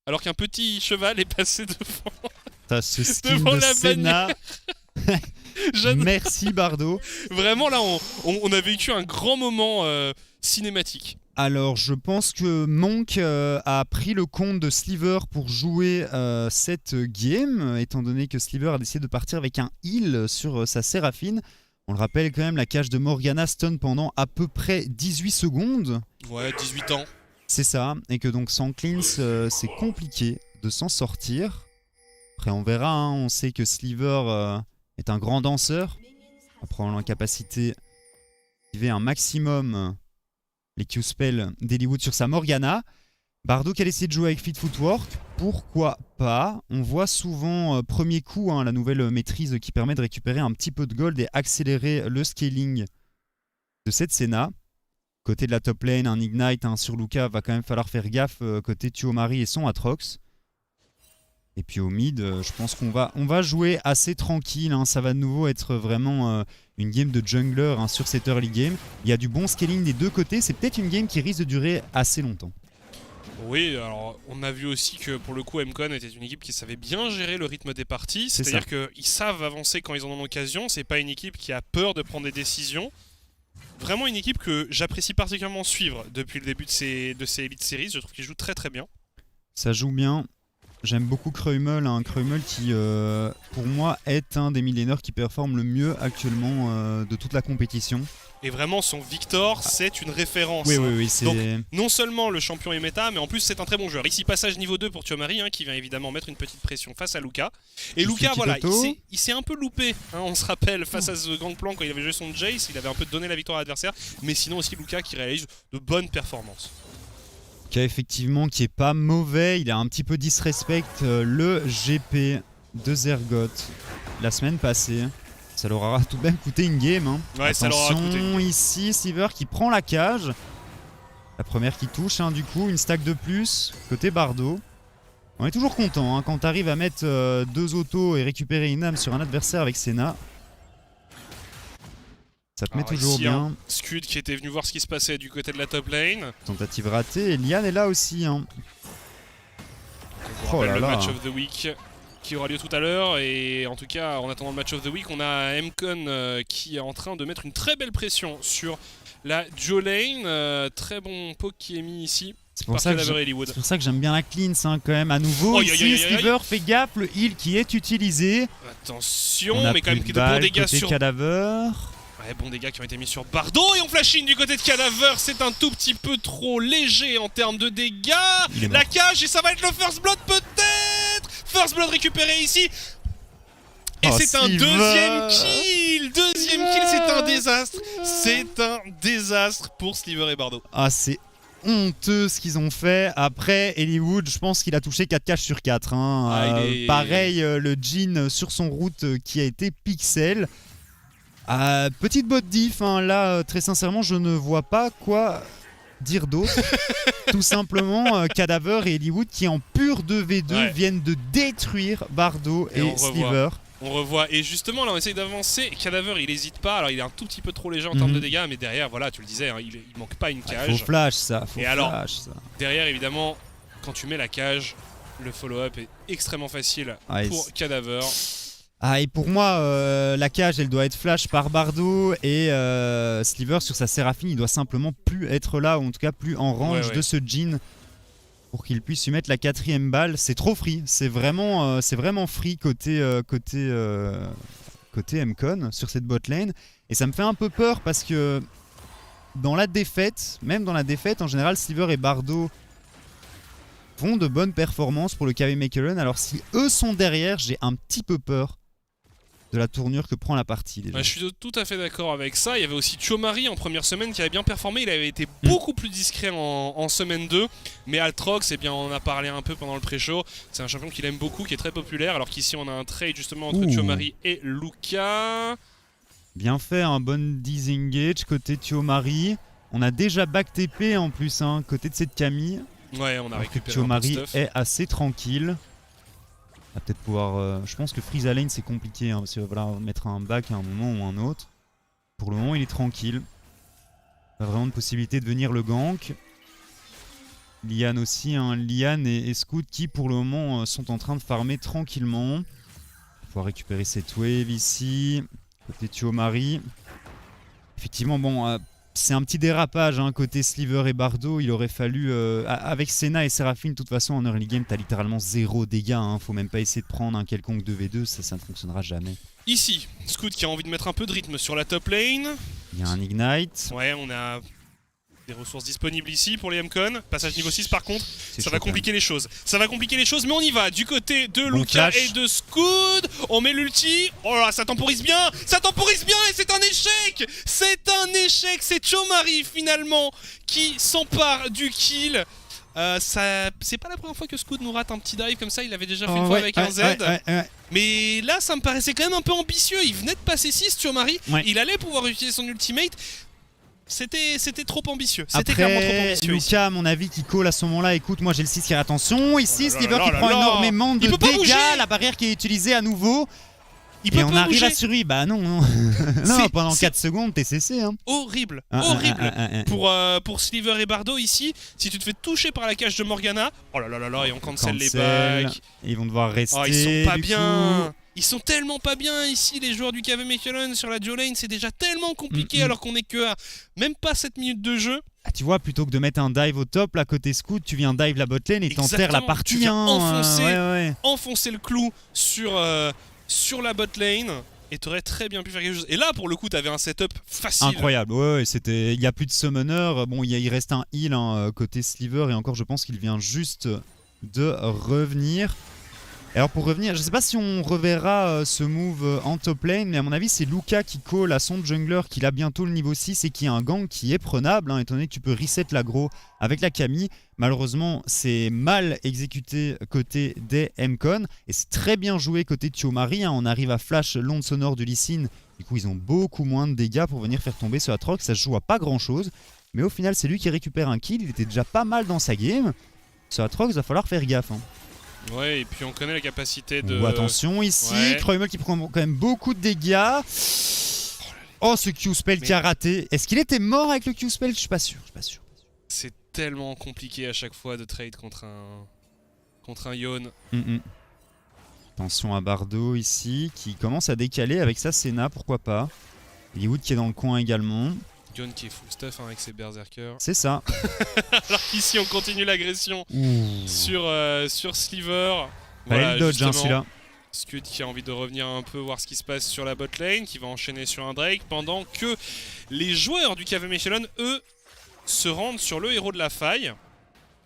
Alors qu'un petit cheval est passé devant. T'as ce skin devant de la Senna. Merci Bardo. Vraiment là, on a vécu un grand moment cinématique. Alors je pense que Monk a pris le compte de Sliver pour jouer cette game, étant donné que Sliver a décidé de partir avec un heal sur sa Séraphine. On le rappelle quand même, la cage de Morgana stun pendant à peu près 18 secondes. Ouais, 18 ans. C'est ça, et que donc sans cleanse, c'est compliqué de s'en sortir. Après on verra, hein, on sait que Sliver est un grand danseur. Après on a la capacité d'activer un maximum les Q-spells d'Eliwood sur sa Morgana. Bardo qui a essayé de jouer avec Fit Footwork, pourquoi pas. On voit souvent premier coup hein, la nouvelle maîtrise qui permet de récupérer un petit peu de gold et accélérer le scaling de cette Senna. Côté de la top lane, un Ignite sur Luca, va quand même falloir faire gaffe côté Tuomari et son Atrox. Et puis au mid, je pense qu'on va jouer assez tranquille. Hein. Ça va de nouveau être vraiment une game de jungler hein, sur cette early game. Il y a du bon scaling des deux côtés. C'est peut-être une game qui risque de durer assez longtemps. Oui, alors on a vu aussi que pour le coup MCon était une équipe qui savait bien gérer le rythme des parties. C'est-à-dire qu'ils savent avancer quand ils en ont l'occasion. C'est pas une équipe qui a peur de prendre des décisions. Vraiment une équipe que j'apprécie particulièrement suivre depuis le début de ces Elite Series. Je trouve qu'ils jouent très très bien. Ça joue bien. J'aime beaucoup Kreumel, hein. Kreumel qui, pour moi, est un des millénaires qui performe le mieux actuellement de toute la compétition. Et vraiment, son Victor, c'est une référence. Oui, c'est... Donc, non seulement le champion est méta, mais en plus, c'est un très bon joueur. Ici, passage niveau 2 pour Tuomari, hein, qui vient évidemment mettre une petite pression face à Luca. Et Luca, voilà, il s'est un peu loupé, hein, on se rappelle, face à ce Gangplank, quand il avait joué son Jace, il avait un peu donné la victoire à l'adversaire. Mais sinon aussi, Luca qui réalise de bonnes performances. Effectivement, qui est pas mauvais. Il a un petit peu disrespect le GP de Zergoth la semaine passée. Ça leur aura tout de même coûté une game. Hein. Ouais, attention, ça leur aura coûté. Ici, Sliver qui prend la cage. La première qui touche, hein, du coup, une stack de plus. Côté Bardo. On est toujours content hein, quand tu arrives à mettre deux autos et récupérer une âme sur un adversaire avec Senna. Ça te met Alors toujours ici, bien. Scud qui était venu voir ce qui se passait du côté de la top lane. Tentative ratée. Et Lian est là aussi. Hein. On vous Oh rappelle là le là. match of the week qui aura lieu tout à l'heure. Et en tout cas, en attendant le match of the week, on a MCon qui est en train de mettre une très belle pression sur la Joe Lane. Très bon poke qui est mis ici C'est pour par ça que Cadaver Hollywood. c'est pour ça que j'aime bien la cleanse hein, quand même. À nouveau, Aïe, aïe, ici, aïe, aïe, aïe. Sliver fait gaffe. Le heal qui est utilisé. Attention, On a mais quand même plus de de bons balles dégâts côté sur... Cadaver. Ouais, bons dégâts qui ont été mis sur Bardo. Et on flash in du côté de Cadaver. C'est un tout petit peu trop léger en termes de dégâts. Il est mort. La cage, et ça va être le First Blood peut-être. First Blood récupéré ici. Et Oh, c'est un Sliver. deuxième kill. Deuxième kill, c'est un désastre. C'est un désastre pour Sliver et Bardo. Ah, c'est honteux ce qu'ils ont fait. Après, Hollywood, je pense qu'il a touché 4 caches sur 4. Hein. Ah, il est- Pareil, le Jhin sur son route qui a été pixel. Petite bot diff, hein. Là, très sincèrement, je ne vois pas quoi dire d'autre. Tout simplement, Cadaver et Hollywood qui en pur 2v2 Ouais. viennent de détruire Bardo Et et, on revoit. Sliver. On revoit. Et justement, là, on essaye d'avancer. Cadaver, il hésite pas. Alors, il est un tout petit peu trop léger en termes de dégâts. Mais derrière, voilà, tu le disais, hein, il manque pas une Faut cage. flash ça, faut Et alors flash ça. Derrière, évidemment, quand tu mets la cage, le follow-up est extrêmement facile Ouais, pour Cadaver. Et pour moi, la cage, elle doit être flash par Bardo et Sliver sur sa Séraphine, il doit simplement plus être là, ou en tout cas plus en range Ouais. de ce Jhin pour qu'il puisse lui mettre la 4ème balle. C'est trop free, c'est vraiment free côté MCon sur cette bot lane. Et ça me fait un peu peur parce que dans la défaite, même dans la défaite, en général, Sliver et Bardo font de bonnes performances pour le KV Make a Run. Alors si eux sont derrière, j'ai un petit peu peur de la tournure que prend la partie déjà. Ouais, je suis tout à fait d'accord avec ça. Il y avait aussi Chomari en première semaine qui avait bien performé. Il avait été beaucoup plus discret en semaine 2. Mais Altrox, eh bien, on en a parlé un peu pendant le pré-show. C'est un champion qu'il aime beaucoup, qui est très populaire. Alors qu'ici, on a un trade justement entre Chomari et Luca. Bien fait, un bon disengage côté Thiomari. On a déjà back TP en plus, hein, côté de cette Camille. Ouais, on a Alors que récupéré un peu de Thiomari stuff. est assez tranquille. On va peut-être pouvoir... je pense que freeze à lane c'est compliqué, hein, parce que voilà, mettre un back à un moment ou un autre. Pour le moment il est tranquille. Pas vraiment de possibilité de venir le gank. Lian aussi, hein, Lian et Scoot qui pour le moment sont en train de farmer tranquillement. On va pouvoir récupérer cette wave ici. Côté Thiomari. Effectivement, bon, c'est un petit dérapage hein, côté Sliver et Bardo. Il aurait fallu. Avec Senna et Séraphine, de toute façon, en early game, t'as littéralement 0 dégâts. Hein. Faut même pas essayer de prendre un quelconque 2v2, ça ne fonctionnera jamais. Ici, Scoot qui a envie de mettre un peu de rythme sur la top lane. Il y a un Ignite. Ouais, on a des ressources disponibles ici pour les MCon. Passage niveau 6 par contre, C'est ça chaud, va compliquer les choses. Ça va compliquer les choses, mais on y va. Du côté de Bon Luca flash. et de Scoot, on met l'ulti. Oh là, ça temporise bien et c'est un échec. C'est un échec, c'est Chomari finalement qui s'empare du kill. C'est pas la première fois que Scoot nous rate un petit dive comme ça, il l'avait déjà fait une fois avec un Z. Ouais. Mais là, ça me paraissait quand même un peu ambitieux. Il venait de passer 6, Chomari. Ouais. Il allait pouvoir utiliser son ultimate. C'était trop ambitieux. C'était clairement trop Après, ambitieux. ici. Luca, à mon avis, qui call à ce moment-là. Écoute, moi j'ai le 6 qui a attention. Ici, Oh là Sliver là qui là prend là. énormément de Il peut pas dégâts. bouger. La barrière qui est utilisée à nouveau. Il peut Et on pas arrive bouger. à survivre. Bah non, non. C'est- Non, pendant c'est- 4 secondes, t'es cessé. Hein. Horrible, horrible. Pour Sliver et Bardo ici, si tu te fais toucher par la cage de Morgana, oh là là là là, et on cancel les Cancel. bacs. Et ils vont devoir rester. Oh, ils sont pas du bien. coup. Ils sont tellement pas bien ici, les joueurs du KV Mechelen sur la Joe Lane. C'est déjà tellement compliqué Mm-mm. alors qu'on est que à même pas 7 minutes de jeu. Ah, tu vois, plutôt que de mettre un dive au top, là, côté Scoot, tu viens dive la botlane et t'enterres la Exactement, partie. tu viens hein, enfoncer. ouais. Enfoncer le clou sur la bot lane. Et t'aurais très bien pu faire quelque chose. Et là, pour le coup, t'avais un setup facile. Incroyable, ouais, c'était. Il n'y a plus de summoner. Bon, il reste un heal hein, côté Sliver et encore, je pense qu'il vient juste de revenir. Alors pour revenir, je sais pas si on reverra ce move en top lane, mais à mon avis c'est Luca qui call à son jungler qu'il a bientôt le niveau 6 et qui a un gank qui est prenable, hein, étant donné que tu peux reset l'aggro avec la Camille. Malheureusement c'est mal exécuté côté des MCon et c'est très bien joué côté Thiomari, hein, on arrive à flash l'onde sonore de Lee Sin, du coup ils ont beaucoup moins de dégâts pour venir faire tomber ce Aatrox, ça se joue à pas grand chose, mais au final c'est lui qui récupère un kill, il était déjà pas mal dans sa game, ce Aatrox va falloir faire gaffe. Hein. Ouais, et puis on connaît la capacité de... Attention ici, Ouais. Kroimel qui prend quand même beaucoup de dégâts. Oh, ce Q-spell qui a raté. Est-ce qu'il était mort avec le Q-spell? Je suis pas sûr. C'est tellement compliqué à chaque fois de trade contre un Yone. Attention à Bardo ici, qui commence à décaler avec sa Senna, pourquoi pas. Hollywood qui est dans le coin également. Yone qui est full stuff avec ses berserkers. C'est ça. Alors qu'ici on continue l'agression sur Sliver. Voilà, le dodge hein, celui-là. Scud qui a envie de revenir un peu voir ce qui se passe sur la bot lane, qui va enchaîner sur un Drake, pendant que les joueurs du KV Mechelen, eux, se rendent sur le héros de la faille.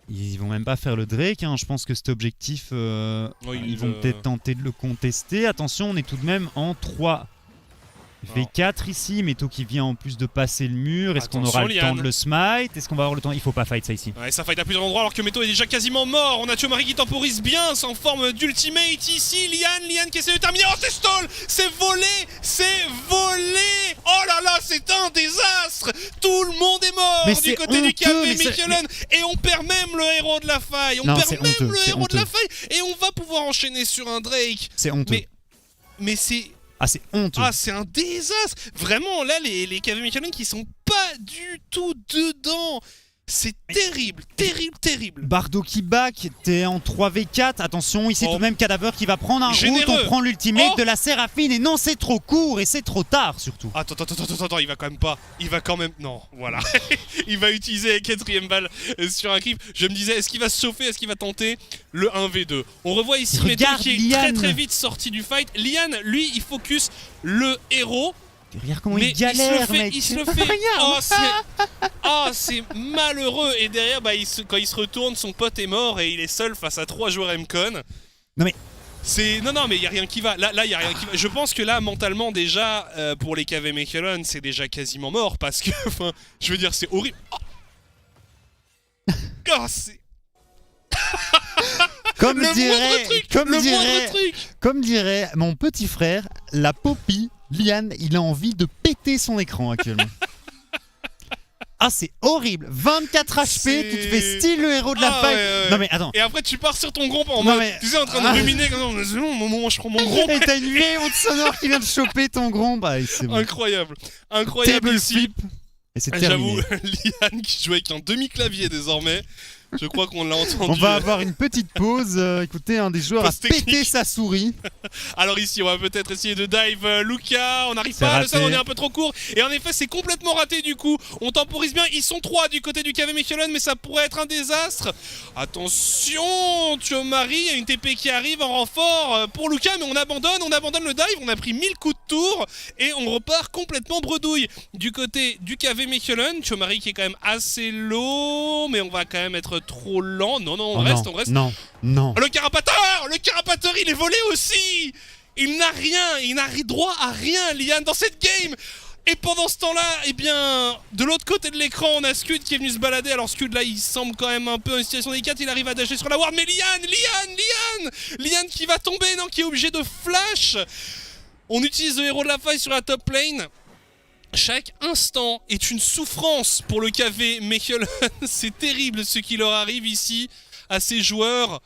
Ils vont même pas faire le Drake, hein. Je pense que cet objectif, ils vont peut-être tenter de le contester. Attention, on est tout de même en 3 V4 ici, Meto qui vient en plus de passer le mur. Est-ce qu'on aura le temps de le smite? Est-ce qu'on va avoir le temps? Il faut pas fight ça ici. Ouais, ça fight à plusieurs endroits alors que Meto est déjà quasiment mort. On a Thiomari qui temporise bien, sans forme d'ultimate ici. Lian qui essaie de terminer. Oh, c'est stall! C'est volé! C'est volé! Oh là là, c'est un désastre! Tout le monde est mort mais du côté du KV Mechelen. Et on perd même le héros de la faille. On perd même le héros de la faille. Et on va pouvoir enchaîner sur un Drake. C'est honteux. Mais c'est... Ah, c'est honteux. Ah, c'est un désastre. Vraiment, là, les KV Mechelen qui sont pas du tout dedans. C'est terrible, terrible. Bardo qui back, t'es en 3v4. Attention, ici tout de même Cadaver qui va prendre un route. On prend l'ultimate de la Séraphine. Et non, c'est trop court et c'est trop tard surtout. Attends, il va quand même pas. Il va quand même. Non, voilà. Il va utiliser la 4ème balle sur un creep. Je me disais, est-ce qu'il va se chauffer? Est-ce qu'il va tenter le 1v2? On revoit ici Meto qui est très vite sorti du fight. Lian, lui, il focus le héros. Regarde comment il galère, mec. Il se le fait. Oh, c'est malheureux. Et derrière, bah, quand il se retourne, son pote est mort et il est seul face à 3 joueurs MCon. Non mais... Non, mais il n'y a rien qui va. Là, il n'y a rien qui va. Je pense que là, mentalement, déjà, pour les KV Mechelen, c'est déjà quasiment mort. Parce que, enfin, je veux dire, c'est horrible. Oh, c'est... Comme dirait mon petit frère, la Poppy, Lian, il a envie de péter son écran actuellement. Ah, c'est horrible. 24 HP, tu te fais style le héros de la faille. Ouais. Non mais attends. Et après tu pars sur ton grompe en mode, tu sais, en train de ruminer comme ça. C'est bon, moment je prends mon grompe. Et t'as une vieille honte sonore qui vient de choper ton grompe. Ah, c'est bon. Incroyable Table ici. flip. Et c'est terminé. J'avoue, Lian qui joue avec un demi-clavier désormais. Je crois qu'on l'a entendu. On va avoir une petite pause. Écoutez, un des joueurs a pété sa souris. Alors ici, on va peut-être essayer de dive Luca. On n'arrive pas, le sol, on est un peu trop court. Et en effet, c'est complètement raté du coup. On temporise bien. Ils sont 3 du côté du KV Mechelen, mais ça pourrait être un désastre. Attention, Thiomari, il y a une TP qui arrive en renfort pour Luca, mais on abandonne le dive. On a pris 1000 coups de tour et on repart complètement bredouille. Du côté du KV Mechelen, Thiomari qui est quand même assez low, mais on va quand même être trop lent. Non, on reste. Non. Le carapateur, il est volé aussi. Il n'a droit à rien, Lian, dans cette game. Et pendant ce temps-là, eh bien, de l'autre côté de l'écran, on a Scud qui est venu se balader. Alors Scud, là, il semble quand même un peu en situation délicate. Il arrive à dasher sur la ward, mais Lian qui va tomber, non, qui est obligé de flash. On utilise le héros de la faille sur la top lane. Chaque instant est une souffrance pour le KV Mechelen. C'est terrible ce qui leur arrive ici à ces joueurs.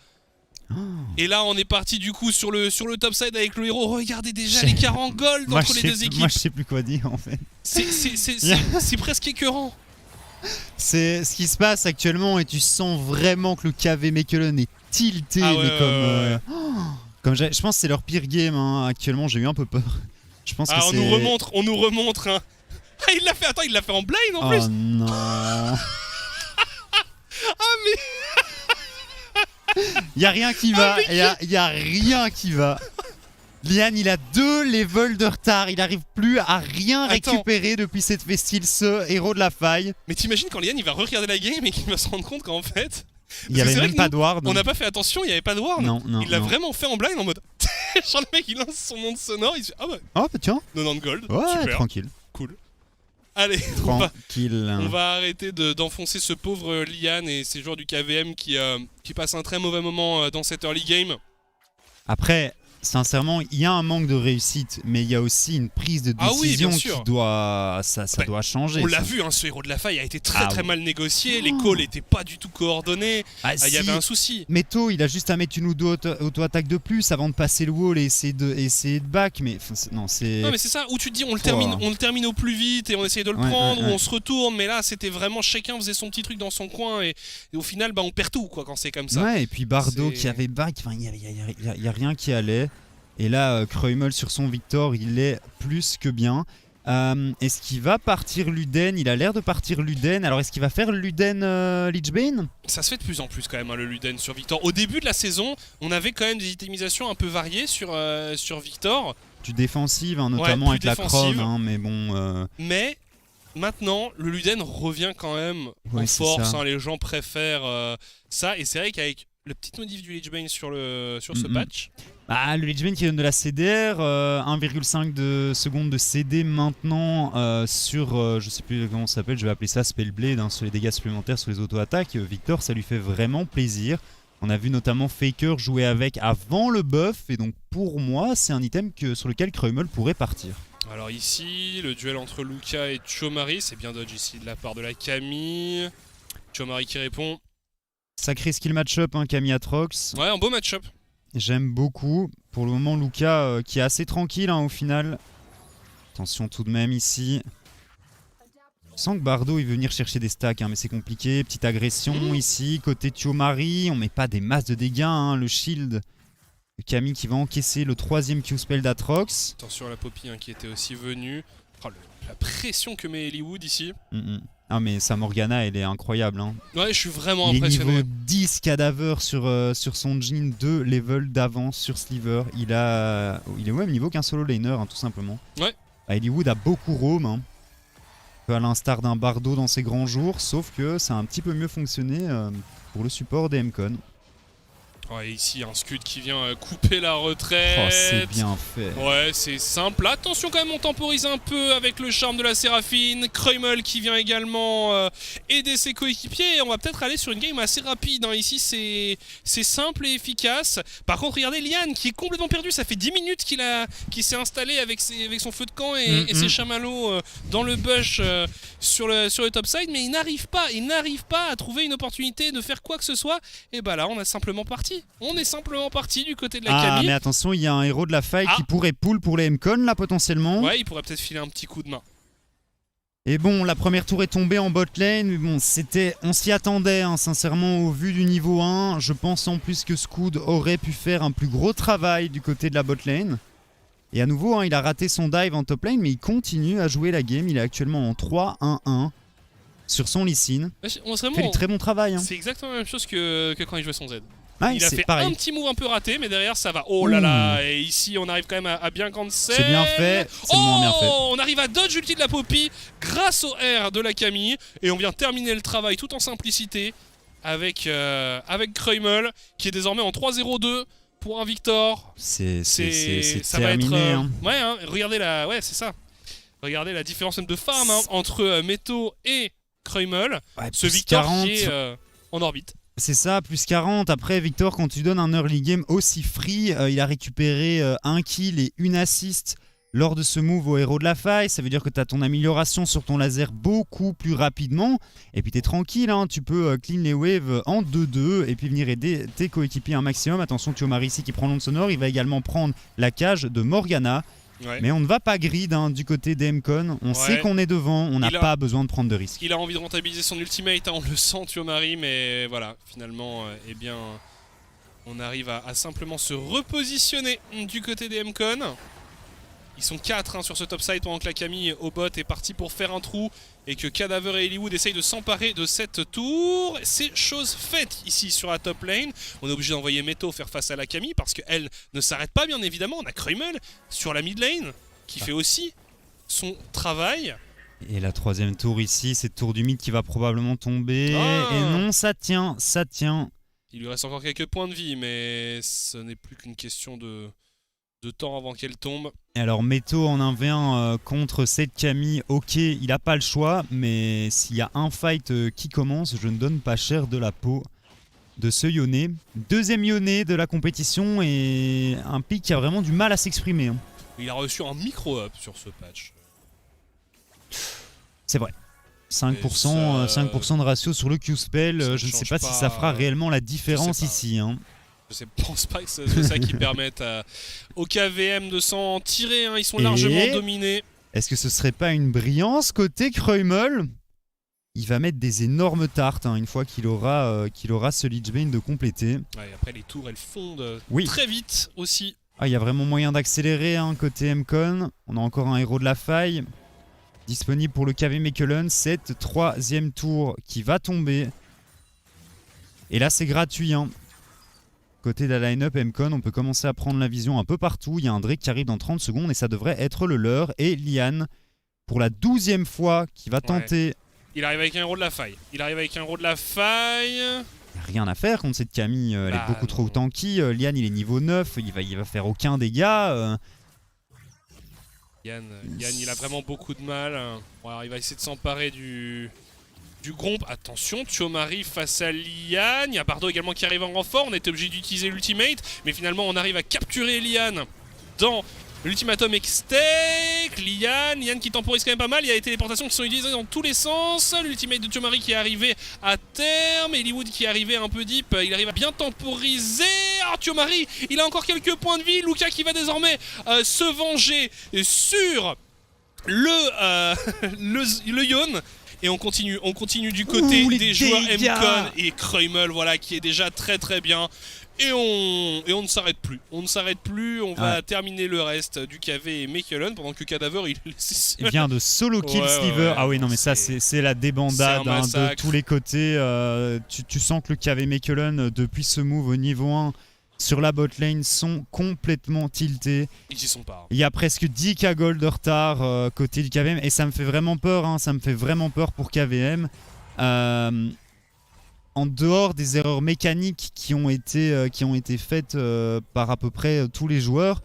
Et là on est parti du coup sur le top side avec le héros. Regardez déjà l'écart en gold entre les deux équipes. Moi je sais plus quoi dire en fait. C'est presque écœurant. C'est ce qui se passe actuellement et tu sens vraiment que le KV Mechelen est tilté. Comme je pense que c'est leur pire game hein. Actuellement, j'ai eu un peu peur. Je pense que on nous remonte hein. Ah, il l'a fait en blind en plus. Oh non. Il y a rien qui va, il y a rien qui va. Lian, il a 2 levels de retard, il arrive plus à rien récupérer depuis cette festile, ce héros de la faille. Mais t'imagines quand Lian il va regarder la game et qu'il va se rendre compte qu'en fait... Il y avait même pas de ward. On n'a pas fait attention, il n'y avait pas de ward. Non, il l'a vraiment fait en blind en mode... Genre le mec il lance son monde sonore, il se fait... Ah ouais. Oh bah tiens. 90 gold, ouais, super. Tranquille. Cool. Allez, tranquille. On va arrêter d'enfoncer ce pauvre Lian et ces joueurs du KVM qui passent un très mauvais moment dans cette early game. Après, sincèrement, il y a un manque de réussite, mais il y a aussi une prise de Ah oui, bien décision sûr. qui doit, ça Bah, doit changer. On l'a ça. vu, hein, ce héros de la faille a été très Ah très oui. mal négocié, les calls n'étaient pas du tout coordonnés, Ah, il y si, avait un souci. Meto, il a juste à mettre une ou deux auto-attaques de plus avant de passer le wall et essayer de back, mais non, c'est... Non mais c'est ça, où tu te dis on Wow. le termine au plus vite et on essaye de le Ouais, prendre, ouais, ou ouais. on se retourne, mais là c'était vraiment chacun faisait son petit truc dans son coin et au final bah, on perd tout quoi quand c'est comme ça. Ouais, et puis Bardo C'est- qui avait back, enfin, il y a rien qui allait. Et là, Kreumel sur son Victor, il est plus que bien. Est-ce qu'il va partir Luden? Il a l'air de partir Luden. Alors est-ce qu'il va faire Luden Lichbane? Ça se fait de plus en plus quand même hein, le Luden sur Victor. Au début de la saison, on avait quand même des itemisations un peu variées sur Victor, Du défensive, hein, notamment plus avec la défensive. Chrome, hein, mais bon... mais maintenant le Luden revient quand même Ouais, en c'est force, ça. hein, les gens préfèrent ça et c'est vrai qu'avec le petit modif du Lichbane sur ce Mhm. patch, Bah, le Lichbane qui donne de la CDR, 1,5 de secondes de CD maintenant sur, je sais plus comment ça s'appelle, je vais appeler ça Spellblade, hein, sur les dégâts supplémentaires sur les auto-attaques. Victor, ça lui fait vraiment plaisir. On a vu notamment Faker jouer avec avant le buff, et donc pour moi, c'est un item sur lequel Kreumel pourrait partir. alors ici, le duel entre Luca et Chomari, c'est bien dodge ici de la part de la Camille. Chomari qui répond. Sacré skill match-up, hein, Camille Atrox. Ouais, un beau match-up. J'aime beaucoup. Pour le moment, Luca qui est assez tranquille hein, au final. Attention tout de même ici. Je sens que Bardo il veut venir chercher des stacks, hein, mais c'est compliqué. Petite agression ici, côté Thiomari. On met pas des masses de dégâts. Hein, le shield de Camille qui va encaisser le 3ème Q-spell d'Atrox. Attention à la Poppy hein, qui était aussi venue. Oh, la pression que met Hollywood ici. Ah mais sa Morgana elle est incroyable. Hein. Ouais, je suis vraiment Il est impressionné. niveau 10 cadaver sur son jean, 2 level d'avance sur Sliver. Il est au même niveau qu'un solo laner, hein, tout simplement. Ouais. Hollywood a beaucoup roam, hein. Un peu à l'instar d'un Bardo dans ses grands jours, sauf que ça a un petit peu mieux fonctionné pour le support des MCon. Ouais, ici un Scud qui vient couper la retraite. Oh, c'est bien fait. Ouais, c'est simple. Attention quand même, on temporise un peu avec le charme de la Séraphine. Kreumel qui vient également aider ses coéquipiers. Et on va peut-être aller sur une game assez rapide. Hein. Ici, c'est simple et efficace. Par contre, regardez Lian qui est complètement perdu. Ça fait 10 minutes qu'il s'est installé avec son feu de camp et ses chamallows dans le bush sur le topside. Mais il n'arrive pas à trouver une opportunité de faire quoi que ce soit. Et bah là, on est simplement parti. On est simplement parti du côté de la Camille. Mais attention, il y a un héros de la faille Ah. qui pourrait pull pour les MCon là potentiellement. Ouais, il pourrait peut-être filer un petit coup de main. Et bon, la première tour est tombée en bot lane, mais bon, on s'y attendait, hein, sincèrement, au vu du niveau 1. Je pense en plus que Scud aurait pu faire un plus gros travail du côté de la bot lane. Et à nouveau, hein, il a raté son dive en top lane, mais il continue à jouer la game. Il est actuellement en 3-1-1 sur son Lee Sin. On Il fait du très bon travail. Hein. C'est exactement la même chose que quand il jouait son Z. Ouais, Il a c'est fait pareil. un petit move un peu raté, mais derrière ça va. Oh là là, et ici on arrive quand même à bien cancel. C'est bien fait, c'est moins bien fait. On arrive à dodge ulti de la Poppy grâce au R de la Camille. Et on vient terminer le travail tout en simplicité avec Kreumel qui est désormais en 3-0-2 pour un Victor. C'est Ça terminé. va être, hein. Ouais, hein, regardez ouais, c'est ça. Regardez la différence même de farm hein, entre Meto et Kreumel. Ouais, Ce plus Victor 40. qui est en orbite. C'est ça, plus 40. Après, Victor, quand tu donnes un early game aussi free, il a récupéré un kill et une assist lors de ce move au héros de la faille. Ça veut dire que tu as ton amélioration sur ton laser beaucoup plus rapidement. Et puis tu es tranquille, hein, tu peux clean les waves en 2-2 et puis venir aider tes coéquipiers un maximum. Attention, Thiomari ici qui prend l'onde sonore. Il va également prendre la cage de Morgana. Ouais. Mais on ne va pas grid hein, du côté des MCon. On sait qu'on est devant, on n'a pas besoin de prendre de risques. Il a envie de rentabiliser son ultimate, hein, on le sent Thiomari, mais voilà, finalement, eh bien, on arrive à simplement se repositionner du côté des MCon. Ils sont 4 hein, sur ce topside pendant que la Camille au bot est partie pour faire un trou et que Cadaver et Hollywood essayent de s'emparer de cette tour. C'est chose faite ici sur la top lane. On est obligé d'envoyer Meto faire face à la Camille parce qu'elle ne s'arrête pas bien évidemment. On a Kreumel sur la mid lane qui fait aussi son travail. Et la troisième tour ici, c'est tour du mid qui va probablement tomber. Ah. Et non, ça tient, ça tient. Il lui reste encore quelques points de vie, mais ce n'est plus qu'une question de temps avant qu'elle tombe. Et alors Meto en 1v1 contre cette Camille, ok, il n'a pas le choix, mais s'il y a un fight qui commence, je ne donne pas cher de la peau. de ce Yone. Deuxième Yone de la compétition et un pick qui a vraiment du mal à s'exprimer. Hein. Il a reçu un micro-up sur ce patch. C'est vrai. 5%, ça... 5% de ratio sur le Q-Spell, je ne sais pas si ça fera réellement la différence ici. Hein. Je ne pense pas que c'est ça qui permette au KVM de s'en tirer. Hein. Ils sont largement dominés. Est-ce que ce serait pas une brillance côté Kreumel? Il va mettre des énormes tartes une fois qu'il aura ce Lich Bane de compléter. Ouais, après les tours elles fondent très vite aussi. Ah, il y a vraiment moyen d'accélérer côté Mcon. On a encore un héros de la faille disponible pour le KV Mechelen. Cette troisième tour qui va tomber. Et là c'est gratuit. Côté de la line-up Mcon, on peut commencer à prendre la vision un peu partout. Il y a un Drake qui arrive dans 30 secondes et ça devrait être le leur. Et Lian, pour la 12e fois, qui va tenter... Il arrive avec un héros de la faille. Il n'y a rien à faire contre cette Camille. Elle est beaucoup trop tanky. Lian, il est niveau 9. Il va faire aucun dégât. Yann, il a vraiment beaucoup de mal. Bon, alors, il va essayer de s'emparer du Gromp. Attention, Thiomari face à Lian. Il y a Bardo également qui arrive en renfort. On était obligé d'utiliser l'ultimate. Mais finalement, on arrive à capturer Lian dans l'ultimatum Extech. Lian qui temporise quand même pas mal. Il y a des téléportations qui sont utilisées dans tous les sens. L'ultimate de Thiomari qui est arrivé à terme. Eliwood qui est arrivé un peu deep. Il arrive à bien temporiser. Ah, Thiomari, il a encore quelques points de vie. Luca qui va désormais se venger sur le Yone. Et on continue du côté des joueurs Mcon et Kreumel, voilà, qui est déjà très très bien. Et on ne s'arrête plus. On va terminer le reste du KV et Mechelen pendant que Cadaver il vient de solo kill Sliver. Ah oui, non mais ça c'est la débandade de tous les côtés. Tu sens que le KV Mechelen depuis ce move au niveau 1 sur la bot lane sont complètement tiltés. Ils y sont pas. Il y a presque 10k gold de retard côté du KVM et ça me fait vraiment peur. Ça me fait vraiment peur pour KVM. En dehors des erreurs mécaniques qui ont été faites par à peu près tous les joueurs,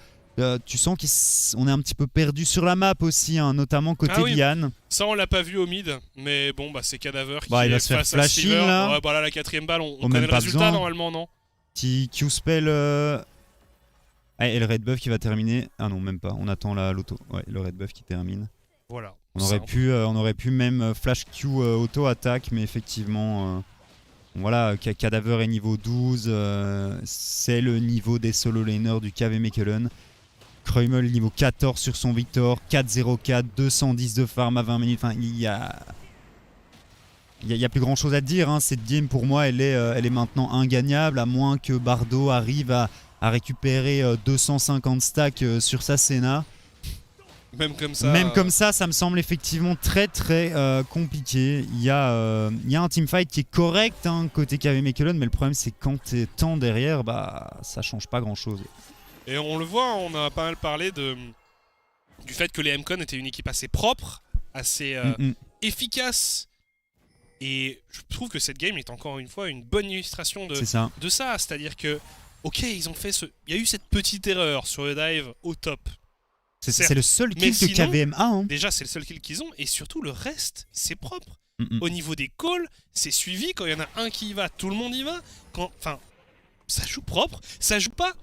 tu sens qu'on est un petit peu perdu sur la map aussi, notamment côté Lian. Ça on l'a pas vu au mid, mais bon c'est Cadaver qui il va est se faire face flashing, à Sliver. là. Voilà la 4ème balle, on connaît le résultat normalement, non? Petit Q-spell. Et le red buff qui va terminer. Ah non, même pas. On attend l'auto. Ouais, le red buff qui termine. Voilà. On aurait pu même flash Q auto-attaque, mais effectivement. Voilà, Cadaver est niveau 12. C'est le niveau des solo laners du KV Mechelen. Kreumel niveau 14 sur son Victor. 4-0-4, 210 de farm à 20 minutes. Enfin, il y a plus grand chose à dire. Cette game pour moi elle est maintenant ingagnable, à moins que Bardo arrive à récupérer 250 stacks sur sa Senna. Même comme ça, ça me semble effectivement très très compliqué. Il y a un teamfight qui est correct côté KV Mechelen, mais le problème c'est quand t'es tant derrière, ça change pas grand chose. Et on le voit, on a pas mal parlé du fait que les Mcon étaient une équipe assez propre, assez efficace. Et je trouve que cette game est encore une fois une bonne illustration de ça. C'est-à-dire que, ok, ils ont fait il y a eu cette petite erreur sur le dive au top. C'est le seul kill que KVM a. Déjà, c'est le seul kill qu'ils ont. Et surtout, le reste, c'est propre. Au niveau des calls, c'est suivi. Quand il y en a un qui y va, tout le monde y va. Enfin, ça joue propre. Ça joue pas.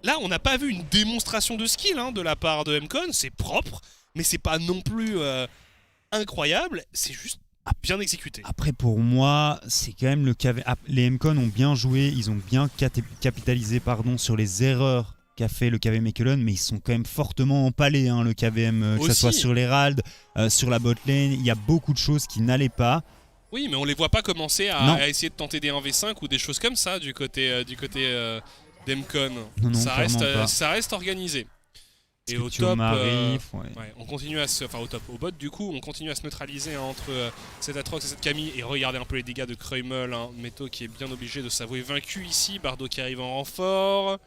Là, on n'a pas vu une démonstration de skill de la part de Mcon. C'est propre. Mais c'est pas non plus incroyable. C'est juste bien exécuté. Après, pour moi, c'est quand même le KV. Les Mcon ont bien joué. Ils ont bien capitalisé sur les erreurs qu'a fait le KV Mechelen, mais ils sont quand même fortement empalés, le KVM, que ce soit sur l'Herald, sur la bot lane. Il y a beaucoup de choses qui n'allaient pas. Oui, mais on les voit pas commencer à essayer de tenter des 1v5 ou des choses comme ça du côté d'Mcon. Ça reste organisé. Et au top, on continue à au bot du coup, on continue à se neutraliser entre cet Atrox et cette Camille. Et regardez un peu les dégâts de Kreumel, Meto qui est bien obligé de s'avouer vaincu ici. Bardo qui arrive en renfort.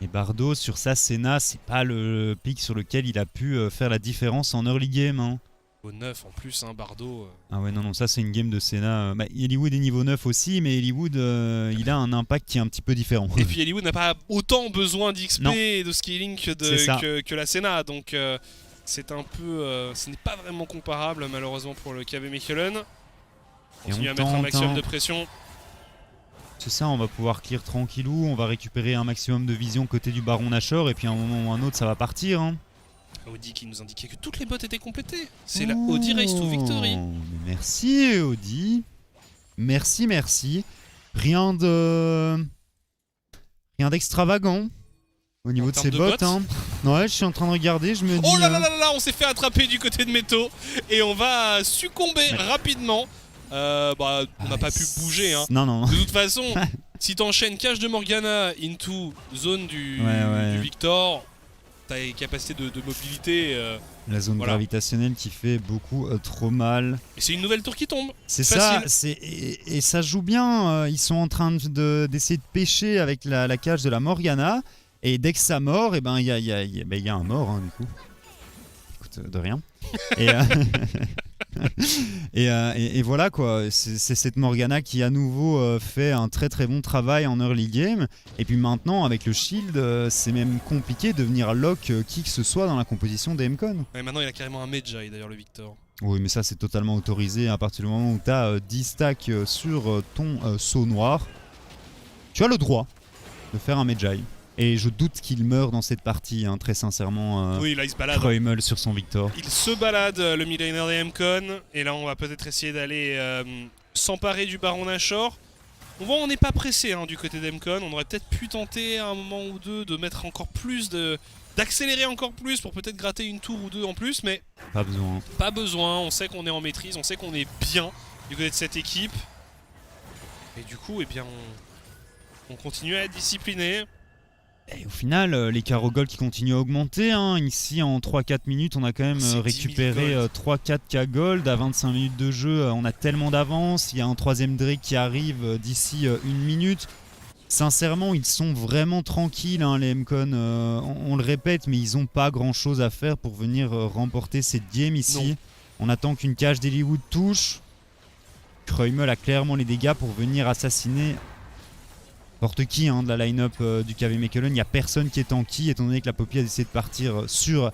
Et Bardo sur sa Senna, c'est pas le pick sur lequel il a pu faire la différence en early game. Au 9 en plus, Bardo. Ah ouais, non, ça c'est une game de Senna. Eliwood est niveau 9 aussi, mais Eliwood il a un impact qui est un petit peu différent. Et puis Eliwood n'a pas autant besoin d'XP et de scaling que la Senna, donc c'est un peu. Ce n'est pas vraiment comparable malheureusement pour le KV Mechelen. On continue à mettre un maximum de pression. C'est ça, on va pouvoir clear tranquillou, on va récupérer un maximum de vision côté du Baron Nashor et puis à un moment ou un autre ça va partir. Hein. Audi qui nous indiquait que toutes les bots étaient complétées. C'est la Audi Race to Victory. Merci Audi. Merci, merci. Rien d'extravagant au niveau de ces bots. Hein. Ouais, je suis en train de regarder, je me dis... Oh là là là là, on s'est fait attraper du côté de Meto et on va succomber rapidement. On n'a pas pu bouger. Hein. Non. De toute façon, si t'enchaînes cache de Morgana into zone du Victor, t'as les capacités de mobilité. La zone gravitationnelle qui fait beaucoup trop mal. Et c'est une nouvelle tour qui tombe. C'est ça, et ça joue bien. Ils sont en train d'essayer de pêcher avec la cage de la Morgana. Et dès que ça mord, il y a un mort, hein, du coup. Écoute, de rien. Et voilà quoi, c'est cette Morgana qui à nouveau fait un très très bon travail en early game. Et puis maintenant avec le shield, c'est même compliqué de venir lock qui que ce soit dans la composition des MCon. Ouais, maintenant il a carrément un Medjay d'ailleurs le Victor. Oui mais ça c'est totalement autorisé à partir du moment où tu as 10 stacks sur ton saut noir. Tu as le droit de faire un Medjay. Et je doute qu'il meure dans cette partie, hein, très sincèrement. Oui, là il se balade. Kreumel sur son Victor. Il se balade, le millénaire des MCon. Et là, on va peut-être essayer d'aller s'emparer du Baron Nashor. On voit, on n'est pas pressé hein, du côté des MCon. On aurait peut-être pu tenter à un moment ou deux de mettre encore plus d'accélérer encore plus pour peut-être gratter une tour ou deux en plus. Mais pas besoin. Pas besoin. On sait qu'on est en maîtrise. On sait qu'on est bien du côté de cette équipe. Et du coup, eh bien, on continue à être discipliné. Et au final, les carreaux gold qui continuent à augmenter. Hein. Ici, en 3-4 minutes, on a quand même récupéré 3-4k gold. À 25 minutes de jeu, on a tellement d'avance. Il y a un troisième Drake qui arrive d'ici 1 minute. Sincèrement, ils sont vraiment tranquilles, hein, les MCon. On le répète, mais ils n'ont pas grand-chose à faire pour venir remporter cette game ici. Non. On attend qu'une cage d'Hollywood touche. Kreumel a clairement les dégâts pour venir assassiner... n'importe qui hein, de la line-up du KV Mechelen, il n'y a personne qui est tanky étant donné que la Poppy a décidé de partir sur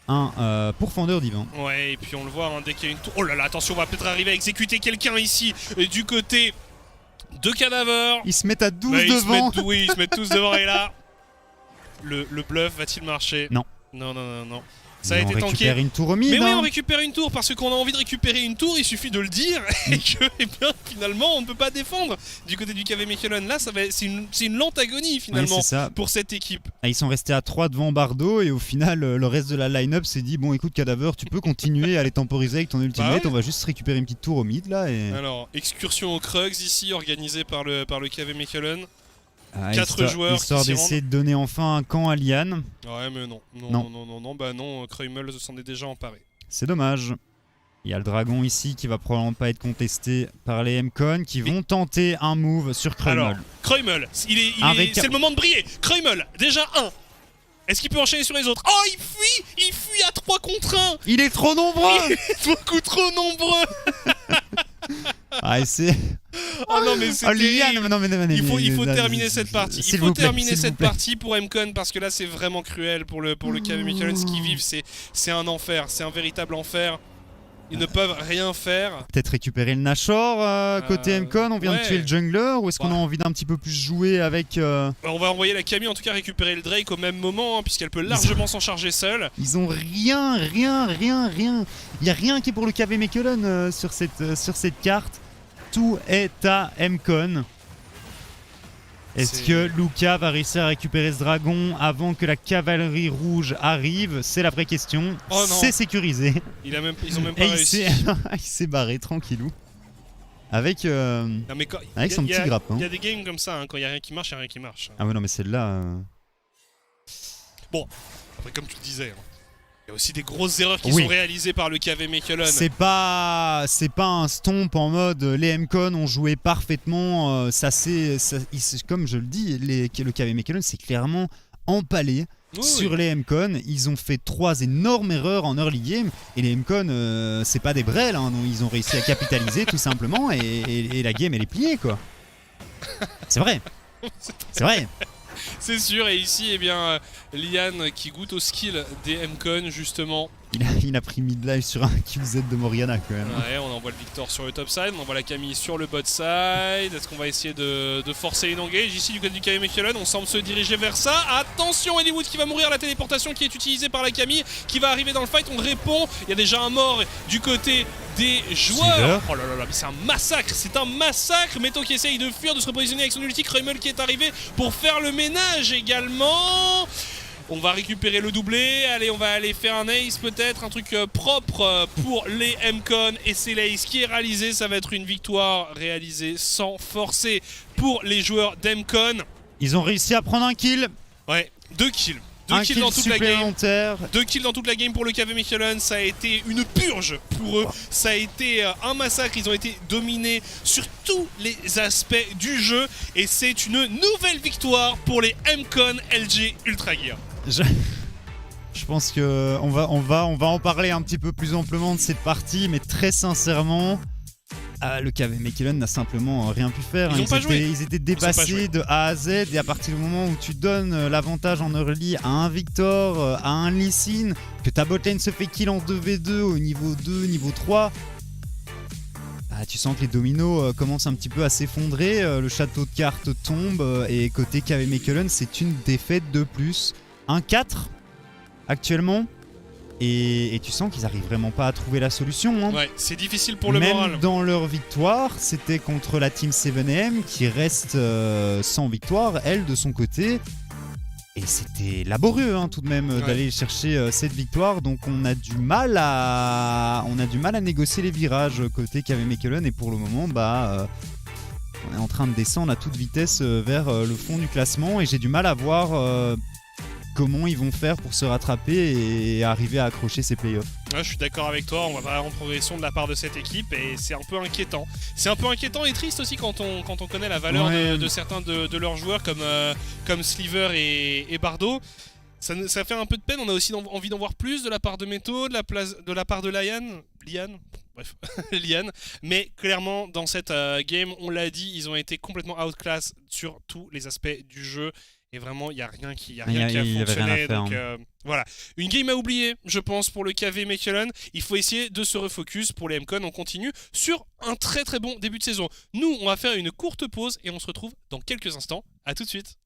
un pourfendeur divin. Ouais, et puis on le voit hein, dès qu'il y a une tour. Oh là là, attention, on va peut-être arriver à exécuter quelqu'un ici du côté de Cadaver. Ils se mettent à 12 devant. Ils se mettent tous devant et là, le bluff va-t-il marcher? Non. Non. Ça a été tanké. On récupère une tour au mid. Mais hein. oui, on récupère une tour parce qu'on a envie de récupérer une tour, il suffit de le dire et que eh bien, finalement on ne peut pas défendre du côté du KV Mechelen. Là, c'est une lente agonie finalement pour cette équipe. Ils sont restés à 3 devant Bardo et au final le reste de la line-up s'est dit bon écoute Cadaver, tu peux continuer à les temporiser avec ton ultimate, on va juste récupérer une petite tour au mid là. Et... Alors, excursion aux Krugs ici organisée par le KV Mechelen. 4 joueurs histoire d'essayer de donner enfin un camp à Liane. Ouais mais non, Kreumel s'en est déjà emparé. C'est dommage. Il y a le dragon ici qui va probablement pas être contesté par les MCon qui vont tenter un move sur Kreumel. Alors, Kreumel, c'est le moment de briller. Kreumel, déjà 1. Est-ce qu'il peut enchaîner sur les autres? Oh, il fuit à 3 contre 1. Il est trop nombreux. Il est beaucoup trop nombreux. Ah, c'est... Oh non mais c'est terrible. Il faut terminer cette partie. Il faut terminer cette partie pour MCon parce que là c'est vraiment cruel pour le KV Mechelen. Ce qu'ils vivent c'est un enfer, c'est un véritable enfer. Ils ne peuvent rien faire. Peut-être récupérer le Nashor côté MCon, on vient de tuer le jungler ou est-ce qu'on a envie d'un petit peu plus jouer avec... On va envoyer la Camille en tout cas récupérer le Drake au même moment hein, puisqu'elle peut largement s'en charger seule. Ils ont rien. Il n'y a rien qui est pour le KV Mechelen sur cette carte. Tout est à MCon. Est-ce que Luca va réussir à récupérer ce dragon avant que la cavalerie rouge arrive? C'est la vraie question. Oh c'est sécurisé. Ils ont même pas réussi. Il s'est barré tranquillou. Avec son petit grappin. Il y a des games comme ça, hein, quand il n'y a rien qui marche, il n'y a rien qui marche. Ah ouais non mais celle-là... Bon, après comme tu le disais... Hein. Il y a aussi des grosses erreurs qui sont réalisées par le KV Mechelen. C'est pas un stomp en mode les MCon ont joué parfaitement. Comme je le dis, le KV Mechelen c'est clairement empalé sur les MCon. Ils ont fait 3 énormes erreurs en early game. Et les MCon, c'est pas des brels. Hein, donc ils ont réussi à capitaliser tout simplement. Et la game elle est pliée quoi. C'est vrai. C'est vrai. C'est sûr, et ici, eh bien, Liane qui goûte au skill des MCon, justement. Il a pris mid-life sur un QZ de Morgana quand même. Ouais, on envoie le Victor sur le top side, on envoie la Camille sur le bot side. Est-ce qu'on va essayer de forcer une engage ici du côté du KV Mechelen? On semble se diriger vers ça. Attention, Eddie Wood qui va mourir, la téléportation qui est utilisée par la Camille qui va arriver dans le fight. On répond, il y a déjà un mort du côté des joueurs. Oh là là là, mais c'est un massacre. Meto qui essaye de fuir, de se repositionner avec son ulti. Kremel qui est arrivé pour faire le ménage également. On va récupérer le doublé, allez on va aller faire un ace peut-être, un truc propre pour les MCon et c'est l'ace qui est réalisé, ça va être une victoire réalisée sans forcer pour les joueurs d'MCon. Ils ont réussi à prendre un kill. Ouais, 2 kills. 2 kills dans toute la game. 2 kills dans toute la game pour le KV Mechelen, ça a été une purge pour eux, ça a été un massacre, ils ont été dominés sur tous les aspects du jeu et c'est une nouvelle victoire pour les MCon LG Ultra Gear. Je pense qu'on va en parler un petit peu plus amplement de cette partie, mais très sincèrement, le KV Mechelen n'a simplement rien pu faire. Ils étaient dépassés de A à Z, et à partir du moment où tu donnes l'avantage en early à un Victor, à un Lee Sin, que ta botlane se fait kill en 2v2 au niveau 2, niveau 3, tu sens que les dominos commencent un petit peu à s'effondrer, le château de cartes tombe, et côté KV Mechelen, c'est une défaite de plus. 1-4 actuellement et tu sens qu'ils arrivent vraiment pas à trouver la solution hein. Ouais, c'est difficile pour le Même moral. Même dans leur victoire, c'était contre la team 7M qui reste sans victoire, elle de son côté. Et c'était laborieux hein, tout de même d'aller chercher cette victoire. Donc on a du mal à négocier les virages côté KV Mechelen et pour le moment on est en train de descendre à toute vitesse vers le fond du classement et j'ai du mal à voir comment ils vont faire pour se rattraper et arriver à accrocher ces playoffs. Ouais, je suis d'accord avec toi, on va pas en progression de la part de cette équipe et c'est un peu inquiétant. C'est un peu inquiétant et triste aussi quand on connaît la valeur de certains de leurs joueurs comme Sliver et Bardo. Ça fait un peu de peine, on a aussi envie d'en voir plus de la part de Meto, de la part de Lian. Bref, Lian. Mais clairement, dans cette game, on l'a dit, ils ont été complètement outclass sur tous les aspects du jeu. Et vraiment, il n'y a rien qui a fonctionné. Donc voilà, une game à oublier, je pense, pour le KV Mechelen. Il faut essayer de se refocus pour les MCon. On continue sur un très très bon début de saison. Nous, on va faire une courte pause et on se retrouve dans quelques instants. A tout de suite.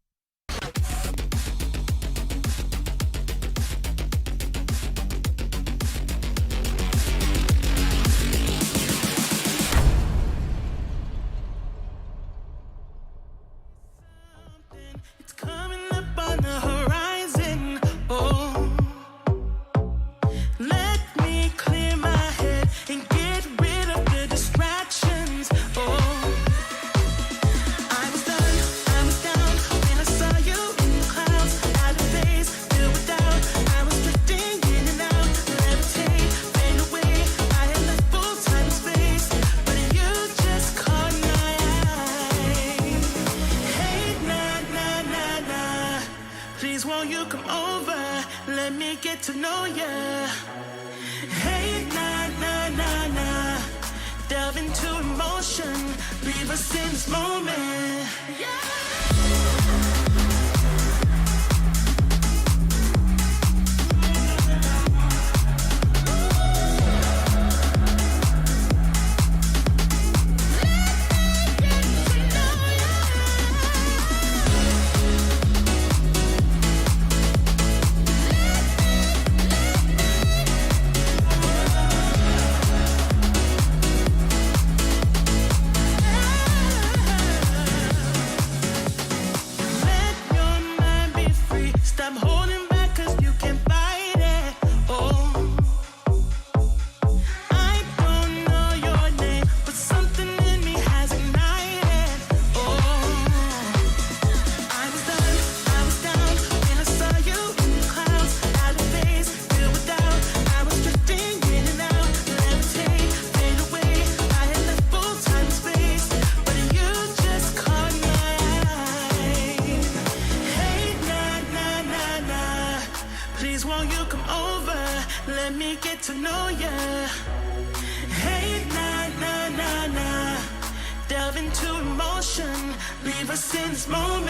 To know ya. Hey, nah, nah, nah, nah. Delve into emotion. Leave us in this moment. To know ya. Hey, nah, nah, nah, nah. Delve into emotion. Leave us in this moment.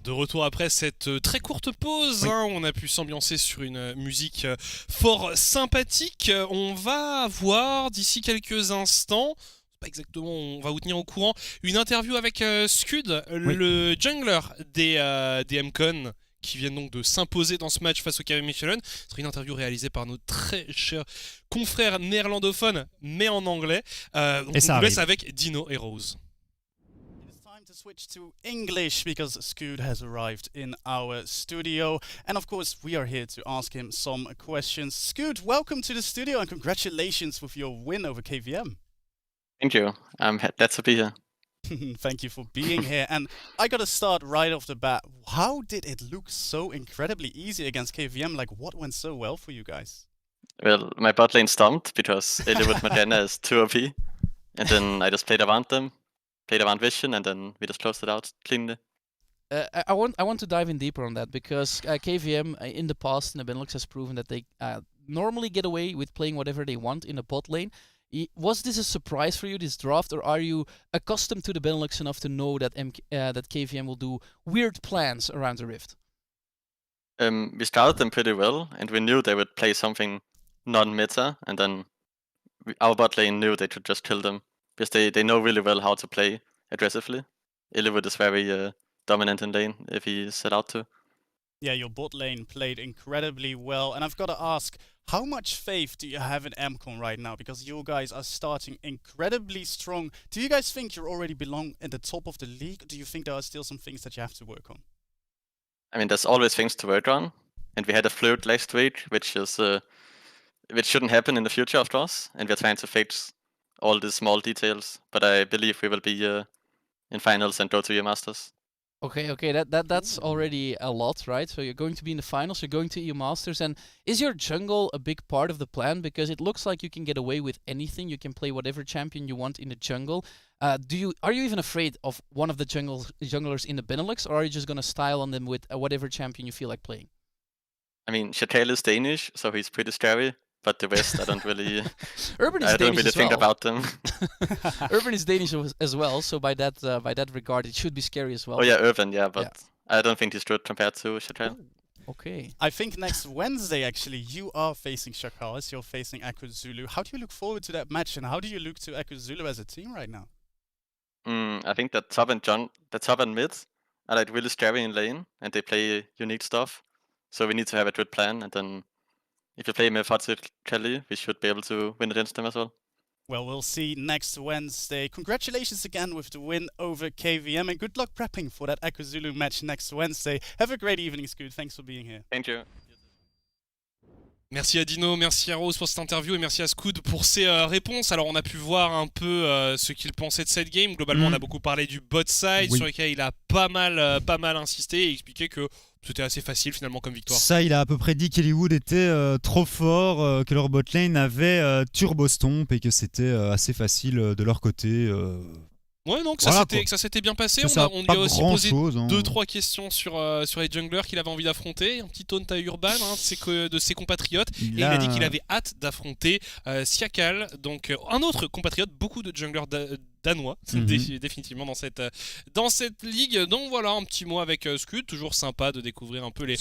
De retour après cette très courte pause, Oui. on a pu s'ambiancer sur une musique fort sympathique. On va voir d'ici quelques instants, pas exactement, on va vous tenir au courant, une interview avec Scud, Oui. le jungler des MCon, qui viennent donc de s'imposer dans ce match face au KV Mechelen. Ce sera une interview réalisée par nos très chers confrères néerlandophones, mais en anglais. Donc Et ça on vous laisse arrive. avec Dino et Rose. It's time to switch to English because Scoot has arrived in our studio. And of course, we are here to ask him some questions. Scoot, welcome to the studio and congratulations with your win over KVM. Thank you. I'm glad to be here. Thank you for being here. And I gotta start right off the bat. How did it look so incredibly easy against KVM? Like, what went so well for you guys? Well, my bot lane stomped because Eliwood Morgana is too OP. And then I just played around them, played around Vision, and then we just closed it out cleanly. I want to dive in deeper on that because KVM in the past in the Benelux has proven that they normally get away with playing whatever they want in the bot lane. Was this a surprise for you, this draft, or are you accustomed to the Benelux enough to know that that KVM will do weird plans around the Rift? We scouted them pretty well, and we knew they would play something non-meta, and then our bot lane knew they could just kill them because they know really well how to play aggressively. Eliwood is very dominant in lane if he set out to. Yeah, your bot lane played incredibly well. And I've got to ask, how much faith do you have in MCON right now? Because you guys are starting incredibly strong. Do you guys think you already belong at the top of the league? Or do you think there are still some things that you have to work on? I mean, there's always things to work on, and we had a fluke last week, which shouldn't happen in the future, of course. And we're trying to fix all the small details. But I believe we will be in finals and go to your masters. Okay, that's already a lot, right? So you're going to be in the finals, you're going to EU Masters, and is your jungle a big part of the plan? Because it looks like you can get away with anything. You can play whatever champion you want in the jungle. Are you even afraid of one of the junglers in the Benelux, or are you just gonna style on them with whatever champion you feel like playing? I mean, Shatel is Danish, so he's pretty scary. But the rest, I don't really, Urban is I don't Danish really as think well. about them. Urban is Danish as well, so by that regard, it should be scary as well. Oh yeah, Irvin, yeah, but Yeah. I don't think he's good compared to Shatel. Okay. I think next Wednesday, actually, you are facing Shakalis, you're facing AquaZulu. How do you look forward to that match, and how do you look to AquaZulu as a team right now? I think the top and mid are like really scary in lane, and they play unique stuff. So we need to have a good plan, and then if you play methodically, we should be able to win against them as well. Well, we'll see next Wednesday. Congratulations again with the win over KVM, and good luck prepping for that AquaZulu match next Wednesday. Have a great evening, Scoot. Thanks for being here. Thank you. Merci à Dino, merci à Rose pour cette interview et merci à Scud pour ses réponses. Alors on a pu voir un peu ce qu'il pensait de cette game. Globalement on a beaucoup parlé du bot side sur lequel il a pas mal insisté et expliqué que c'était assez facile finalement comme victoire. Ça, il a à peu près dit qu'Eliwood était trop fort, que leur botlane avait turbo stomp et que c'était assez facile de leur côté. Ouais, donc Voilà, que ça s'était bien passé. On lui pas a aussi grand posé chose, 2-3 questions sur les junglers qu'il avait envie d'affronter. Un petit taunt à Urban de ses compatriotes. Et il a dit qu'il avait hâte d'affronter Siakal, donc un autre compatriote, beaucoup de junglers danois, définitivement dans cette ligue. Donc voilà, un petit mot avec Scud, toujours sympa de découvrir un peu les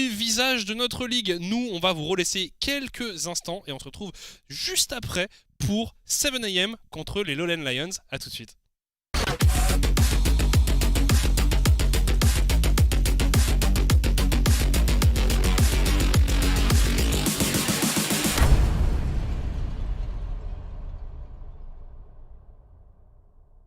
visages de notre ligue. Nous, on va vous relaisser quelques instants et on se retrouve juste après pour 7 AM contre les Lowland Lions. À tout de suite.